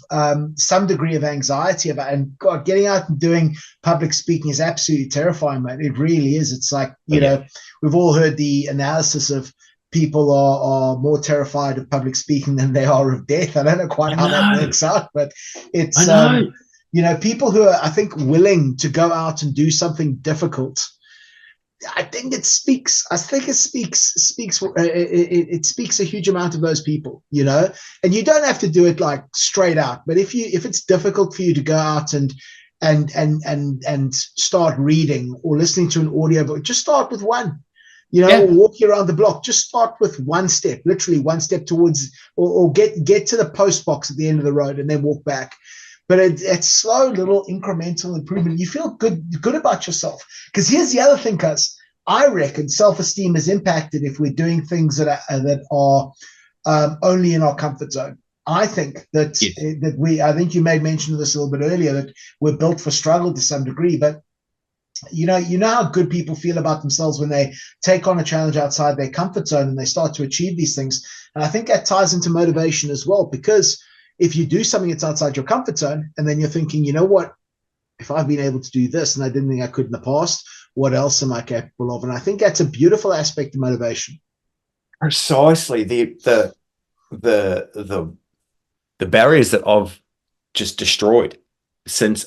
S3: some degree of anxiety about. And God, getting out and doing public speaking is absolutely terrifying, man. It really is. It's like know, we've all heard the analysis of people are more terrified of public speaking than they are of death. I don't know quite how that works out, but it's people who are, I think, willing to go out and do something difficult. I think it speaks a huge amount of those people, and you don't have to do it like straight out, but if it's difficult for you to go out and start reading or listening to an audiobook, just start with one. Or walk you around the block. Just start with one step, literally one step towards, or get to the post box at the end of the road and then walk back. But it's slow, little incremental improvement. You feel good about yourself. Because here's the other thing, cuz I reckon self-esteem is impacted if we're doing things that are only in our comfort zone. I think that I think you made mention of this a little bit earlier, that we're built for struggle to some degree, but you know how good people feel about themselves when they take on a challenge outside their comfort zone and they start to achieve these things. And I think that ties into motivation as well, because if you do something that's outside your comfort zone and then you're thinking, you know what, if I've been able to do this and I didn't think I could in the past, what else am I capable of? And I think that's a beautiful aspect of motivation.
S2: Precisely. The barriers that I've just destroyed since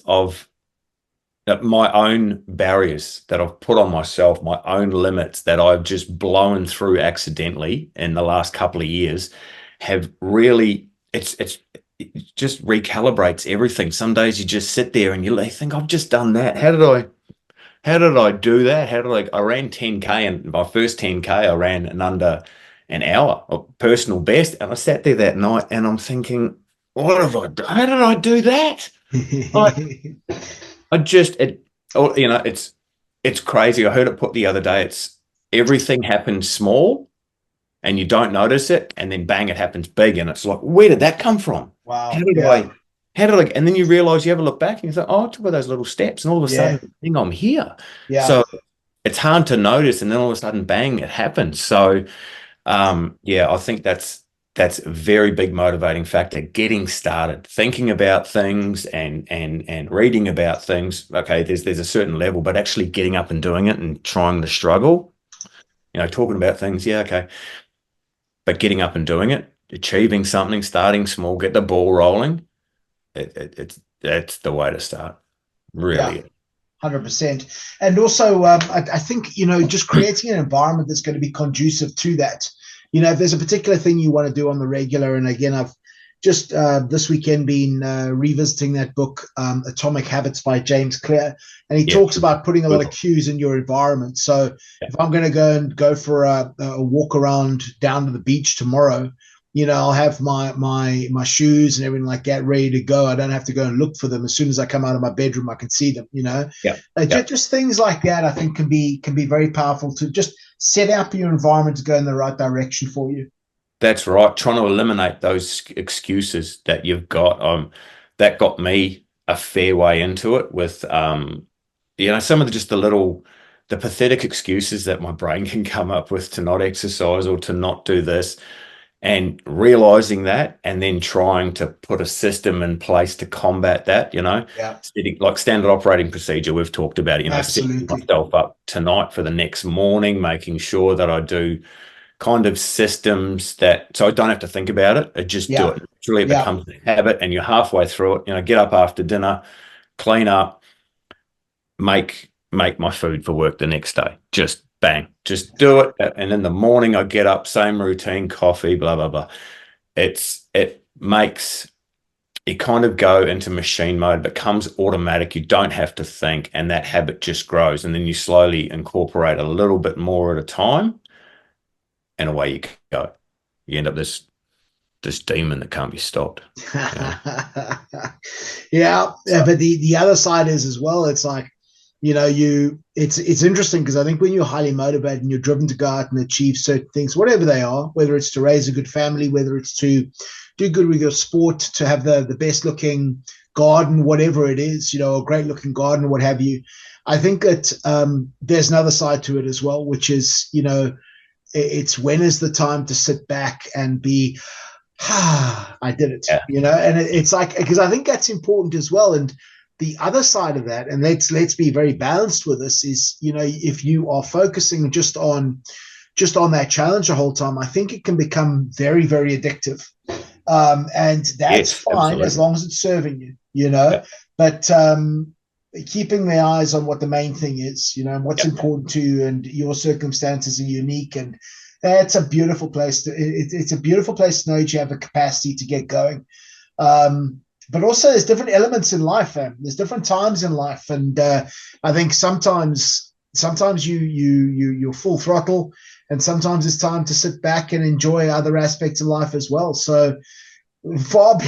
S2: my own barriers that I've put on myself, my own limits that I've just blown through accidentally in the last couple of years, have really, it just recalibrates everything. Some days you just sit there and you think, I've just done that. How did I do that? I ran 10K, and my first 10K I ran in under an hour, a personal best. And I sat there that night and I'm thinking, what have I done? How did I do that? It's crazy. I heard it put the other day. It's everything happens small and you don't notice it, and then bang, it happens big. And it's like, where did that come from?
S3: Wow.
S2: How did I, and then you realize, you have a look back and you think, oh, I took all those little steps, and all of a sudden I think I'm here.
S3: Yeah.
S2: So it's hard to notice, and then all of a sudden, bang, it happens. So I think that's a very big motivating factor. Getting started, thinking about things and reading about things. Okay, there's a certain level, but actually getting up and doing it and trying to struggle, talking about things. Yeah, okay. But getting up and doing it, achieving something, starting small, get the ball rolling. That's the way to start. Really.
S3: 100%. And also, I think, just creating an environment that's going to be conducive to that. If there's a particular thing you want to do on the regular, and again, I've just this weekend been revisiting that book, Atomic Habits by James Clear, and he talks about putting a lot of cues in your environment. So if I'm going to go for a walk around down to the beach tomorrow, I'll have my shoes and everything like that ready to go. I don't have to go and look for them. As soon as I come out of my bedroom, I can see them. Just things like that, I think, can be very powerful to just set up your environment to go in the right direction for you.
S2: That's right. Trying to eliminate those excuses that you've got. That got me a fair way into it with, some of the pathetic excuses that my brain can come up with to not exercise or to not do this, and realizing that, and then trying to put a system in place to combat that, like standard operating procedure. We've talked about it, setting myself up tonight for the next morning, making sure that I do kind of systems so I don't have to think about it. I just do it. Naturally, it becomes a habit, and you're halfway through it. Get up after dinner, clean up, make my food for work the next day. Just bang, just do it. And in the morning I get up, same routine, coffee, blah, blah, blah. It makes you kind of go into machine mode, becomes automatic. You don't have to think, and that habit just grows. And then you slowly incorporate a little bit more at a time, and away you go. You end up this demon that can't be stopped.
S3: But the other side is as well, it's like, it's interesting, because I think when you're highly motivated and you're driven to go out and achieve certain things, whatever they are, whether it's to raise a good family, whether it's to do good with your sport, to have the best looking garden, whatever it is, a great looking garden, what have you. I think that there's another side to it as well, which is, it's when is the time to sit back and be, I did it, and it's like, because I think that's important as well. And the other side of that, and let's be very balanced with this, is, if you are focusing just on that challenge the whole time, I think it can become very, very addictive. And that's fine, absolutely, as long as it's serving you, Yeah. But keeping their eyes on what the main thing is, and what's important to you, and your circumstances are unique, and that's a beautiful place it's a beautiful place to know that you have the capacity to get going. But also there's different elements in life, there's different times in life, and I think sometimes you're full throttle, and sometimes it's time to sit back and enjoy other aspects of life as well. So far be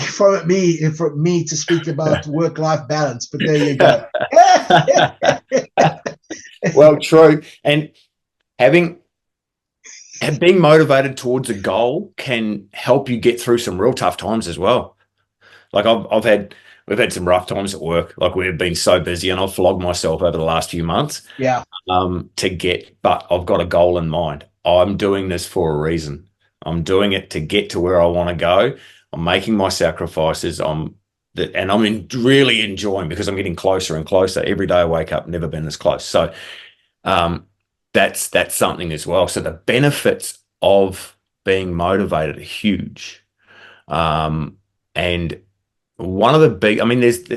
S3: from me to speak about work-life balance, but there you go.
S2: Well, true. And being motivated towards a goal can help you get through some real tough times as well. Like we've had some rough times at work. Like we've been so busy, and I've flogged myself over the last few months.
S3: Yeah.
S2: But I've got a goal in mind. I'm doing this for a reason. I'm doing it to get to where I want to go. I'm making my sacrifices. And I'm really enjoying, because I'm getting closer and closer. Every day I wake up, never been this close. So that's something as well. So the benefits of being motivated are huge. And one of the big, there's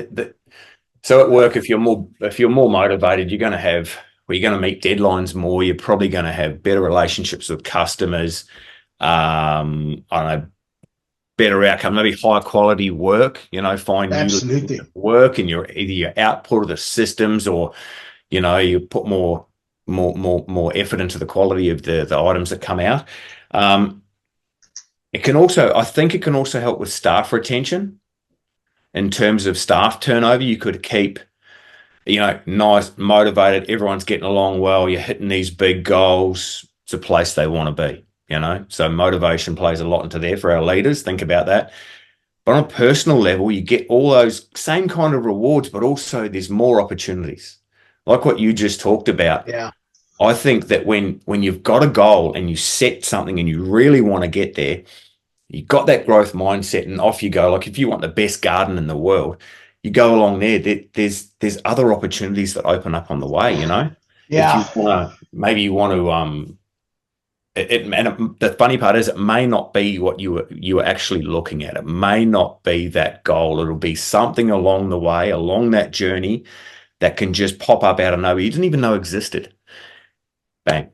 S2: so at work, if you're more motivated, you're going to meet deadlines more. You're probably going to have better relationships with customers. I don't know, better outcome, maybe higher quality work, find
S3: absolutely
S2: new work, and either your output of the systems, or, you put more effort into the quality of the items that come out. I think it can also help with staff retention. In terms of staff turnover, you could keep, nice, motivated, everyone's getting along well, you're hitting these big goals. It's a place they want to be, So motivation plays a lot into there for our leaders. Think about that. But on a personal level, you get all those same kind of rewards, but also there's more opportunities. Like what you just talked about.
S3: Yeah.
S2: I think that when you've got a goal and you set something and you really want to get there, you've got that growth mindset, and off you go. Like if you want the best garden in the world, you go along there. There's other opportunities that open up on the way,
S3: Yeah.
S2: If you want to, the funny part is it may not be what you were actually looking at. It may not be that goal. It'll be something along the way, along that journey, that can just pop up out of nowhere. You didn't even know existed. Bang.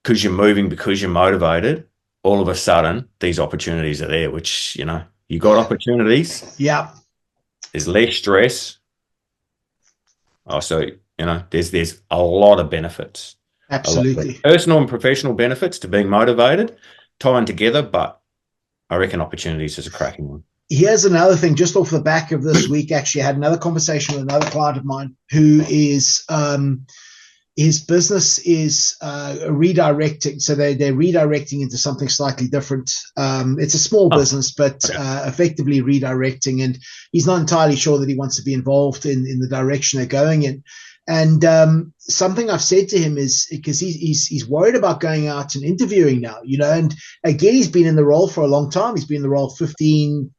S2: Because you're moving, because you're motivated, all of a sudden these opportunities are there, which, you got opportunities.
S3: Yeah.
S2: There's less stress. So, there's a lot of benefits.
S3: Absolutely.
S2: Personal and professional benefits to being motivated, tying together, but I reckon opportunities is a cracking one.
S3: Here's another thing, just off the back of this week, actually, I had another conversation with another client of mine who is, his business is redirecting. So they're redirecting into something slightly different. It's a small business, but effectively redirecting. And he's not entirely sure that he wants to be involved in the direction they're going in. And something I've said to him is, because he's worried about going out and interviewing now, and again, he's been in the role for a long time. He's been in the role 15,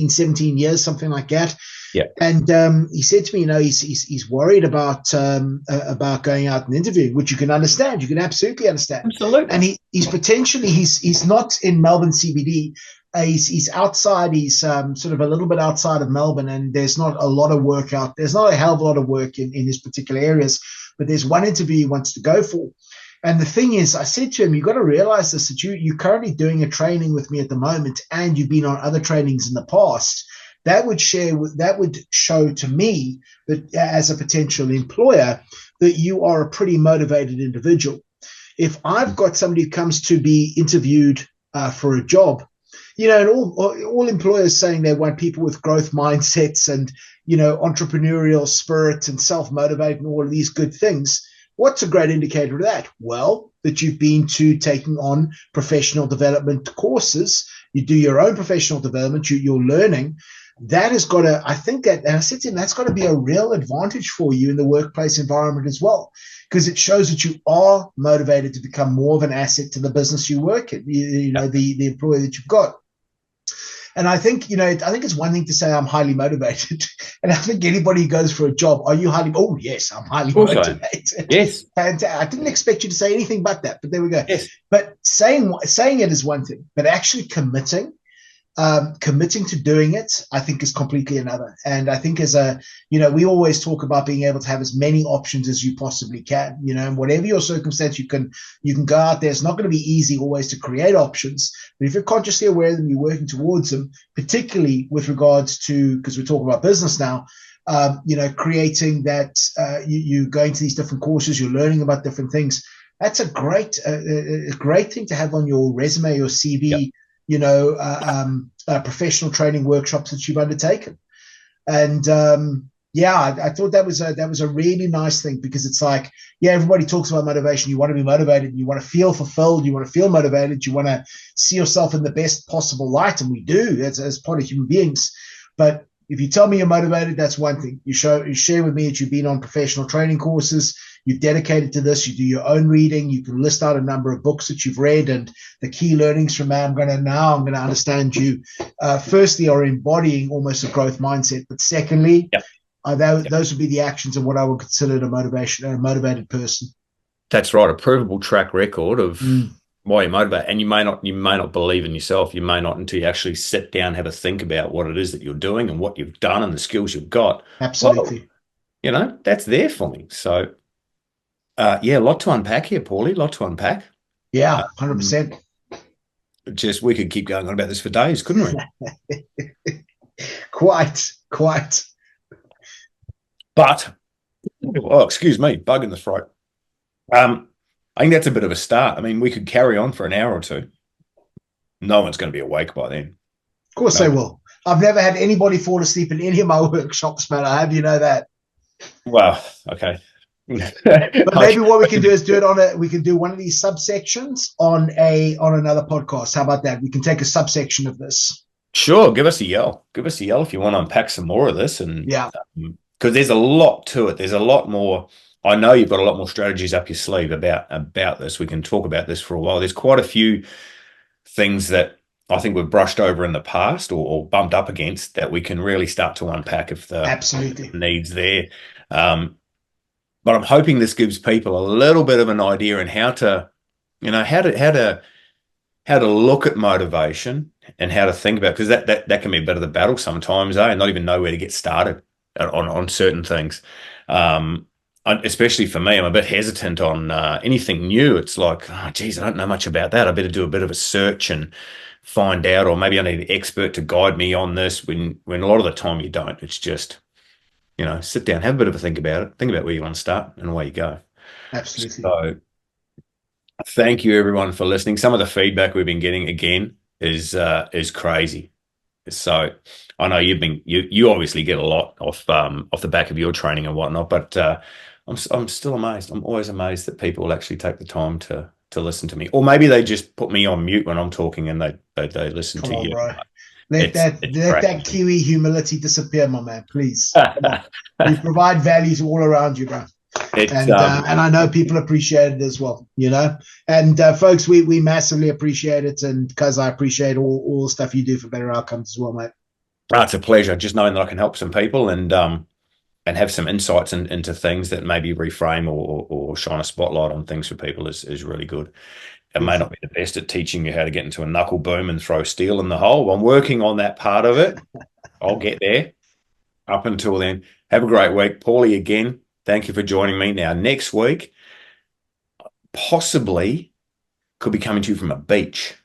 S3: 17 years, something like that.
S2: Yeah.
S3: And he said to me, he's worried about going out and interviewing, which you can understand. You can absolutely understand.
S2: Absolutely.
S3: And he's potentially, he's not in Melbourne CBD. He's outside. He's sort of a little bit outside of Melbourne, and there's not a lot of work out. There's not a hell of a lot of work in his particular areas, but there's one interview he wants to go for. And the thing is, I said to him, you've got to realize this, that you're currently doing a training with me at the moment, and you've been on other trainings in the past. That would show to me that as a potential employer that you are a pretty motivated individual. If I've got somebody who comes to be interviewed for a job, and all employers saying they want people with growth mindsets and, entrepreneurial spirit and self-motivated and all of these good things, what's a great indicator of that? Well, that you've been to taking on professional development courses. You do your own professional development, you're learning. that has got to, I think that, and I said to him, that's got to be a real advantage for you in the workplace environment as well, because it shows that you are motivated to become more of an asset to the business you work at, the employer that you've got. And I think, I think it's one thing to say I'm highly motivated. And I think anybody who goes for a job, are you highly? Oh, yes, I'm highly motivated.
S2: Yes.
S3: And I didn't expect you to say anything but that, but there we go.
S2: Yes.
S3: But saying it is one thing, but actually committing to doing it, I think, is completely another. And I think we always talk about being able to have as many options as you possibly can, and whatever your circumstance, you can go out there. It's not going to be easy always to create options, but if you're consciously aware of them, you're working towards them, particularly with regards to, because we're talking about business now, creating that, you going to these different courses, you're learning about different things. That's a great thing to have on your resume, your CV. Yep. Professional training workshops that you've undertaken. And I thought that was a really nice thing, because it's like, everybody talks about motivation. You want to be motivated, you want to feel fulfilled, you want to feel motivated, you want to see yourself in the best possible light, and we do as part of human beings. But if you tell me you're motivated, that's one thing. You share with me that you've been on professional training courses, you've dedicated to this, you do your own reading, you can list out a number of books that you've read and the key learnings from that. I'm going to understand you. Firstly, are embodying almost a growth mindset, but secondly, those would be the actions of what I would consider a motivated person.
S2: That's right. A provable track record of why you're motivated. And you may not believe in yourself. You may not, until you actually sit down, have a think about what it is that you're doing and what you've done and the skills you've got.
S3: Absolutely.
S2: Well, that's there for me. So, a lot to unpack here, Paulie. A lot to unpack.
S3: Yeah, 100%.
S2: We could keep going on about this for days, couldn't we?
S3: Quite.
S2: But, excuse me, bug in the throat. I think that's a bit of a start. I mean, we could carry on for an hour or two. No one's going to be awake by then.
S3: Of course they will. I've never had anybody fall asleep in any of my workshops, man. I have, that.
S2: Well, okay.
S3: But maybe what we can do is we can do one of these subsections on another podcast. How about that? We can take a subsection of this.
S2: Sure. Give us a yell if you want to unpack some more of this. And because there's a lot to it. There's a lot more. I know you've got a lot more strategies up your sleeve about this. We can talk about this for a while. There's quite a few things that I think we've brushed over in the past or bumped up against that we can really start to unpack if the needs there. But I'm hoping this gives people a little bit of an idea in how to look at motivation and how to think about it, because that can be a bit of the battle sometimes, and not even know where to get started on certain things. Especially for me, I'm a bit hesitant on anything new. It's like, I don't know much about that. I better do a bit of a search and find out, or maybe I need an expert to guide me on this. When a lot of the time you don't. It's just, sit down, have a bit of a think about it, think about where you want to start and away you go.
S3: Absolutely.
S2: So thank you everyone for listening. Some of the feedback we've been getting again is crazy. So I know you obviously get a lot off the back of your training and whatnot, but I'm still amazed. I'm always amazed that people will actually take the time to listen to me, or maybe they just put me on mute when I'm talking and they listen to you. Bro.
S3: Let that Kiwi humility disappear, my man, please. You provide value to all around you, bro. And I know people appreciate it as well, And folks, we massively appreciate it, and because I appreciate all the stuff you do for better outcomes as well, mate.
S2: It's a pleasure, just knowing that I can help some people and have some insights into things that maybe reframe or shine a spotlight on things for people is really good. I may not be the best at teaching you how to get into a knuckle boom and throw steel in the hole. I'm working on that part of it. I'll get there. Up until then, have a great week. Paulie, again, thank you for joining me. Now, next week, possibly could be coming to you from a beach.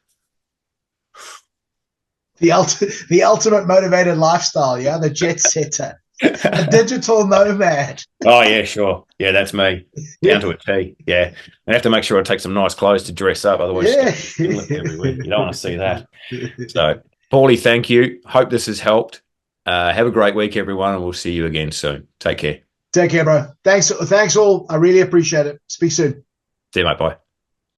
S2: The
S3: ultimate motivated lifestyle, the jet setter. A digital nomad.
S2: Oh, yeah, sure. Yeah, that's me. Down to a T. Yeah. I have to make sure I take some nice clothes to dress up. Otherwise, everywhere. You don't want to see that. So, Paulie, thank you. Hope this has helped. Have a great week, everyone, and we'll see you again soon. Take care.
S3: Take care, bro. Thanks all. I really appreciate it. Speak soon.
S2: See you, mate. Bye.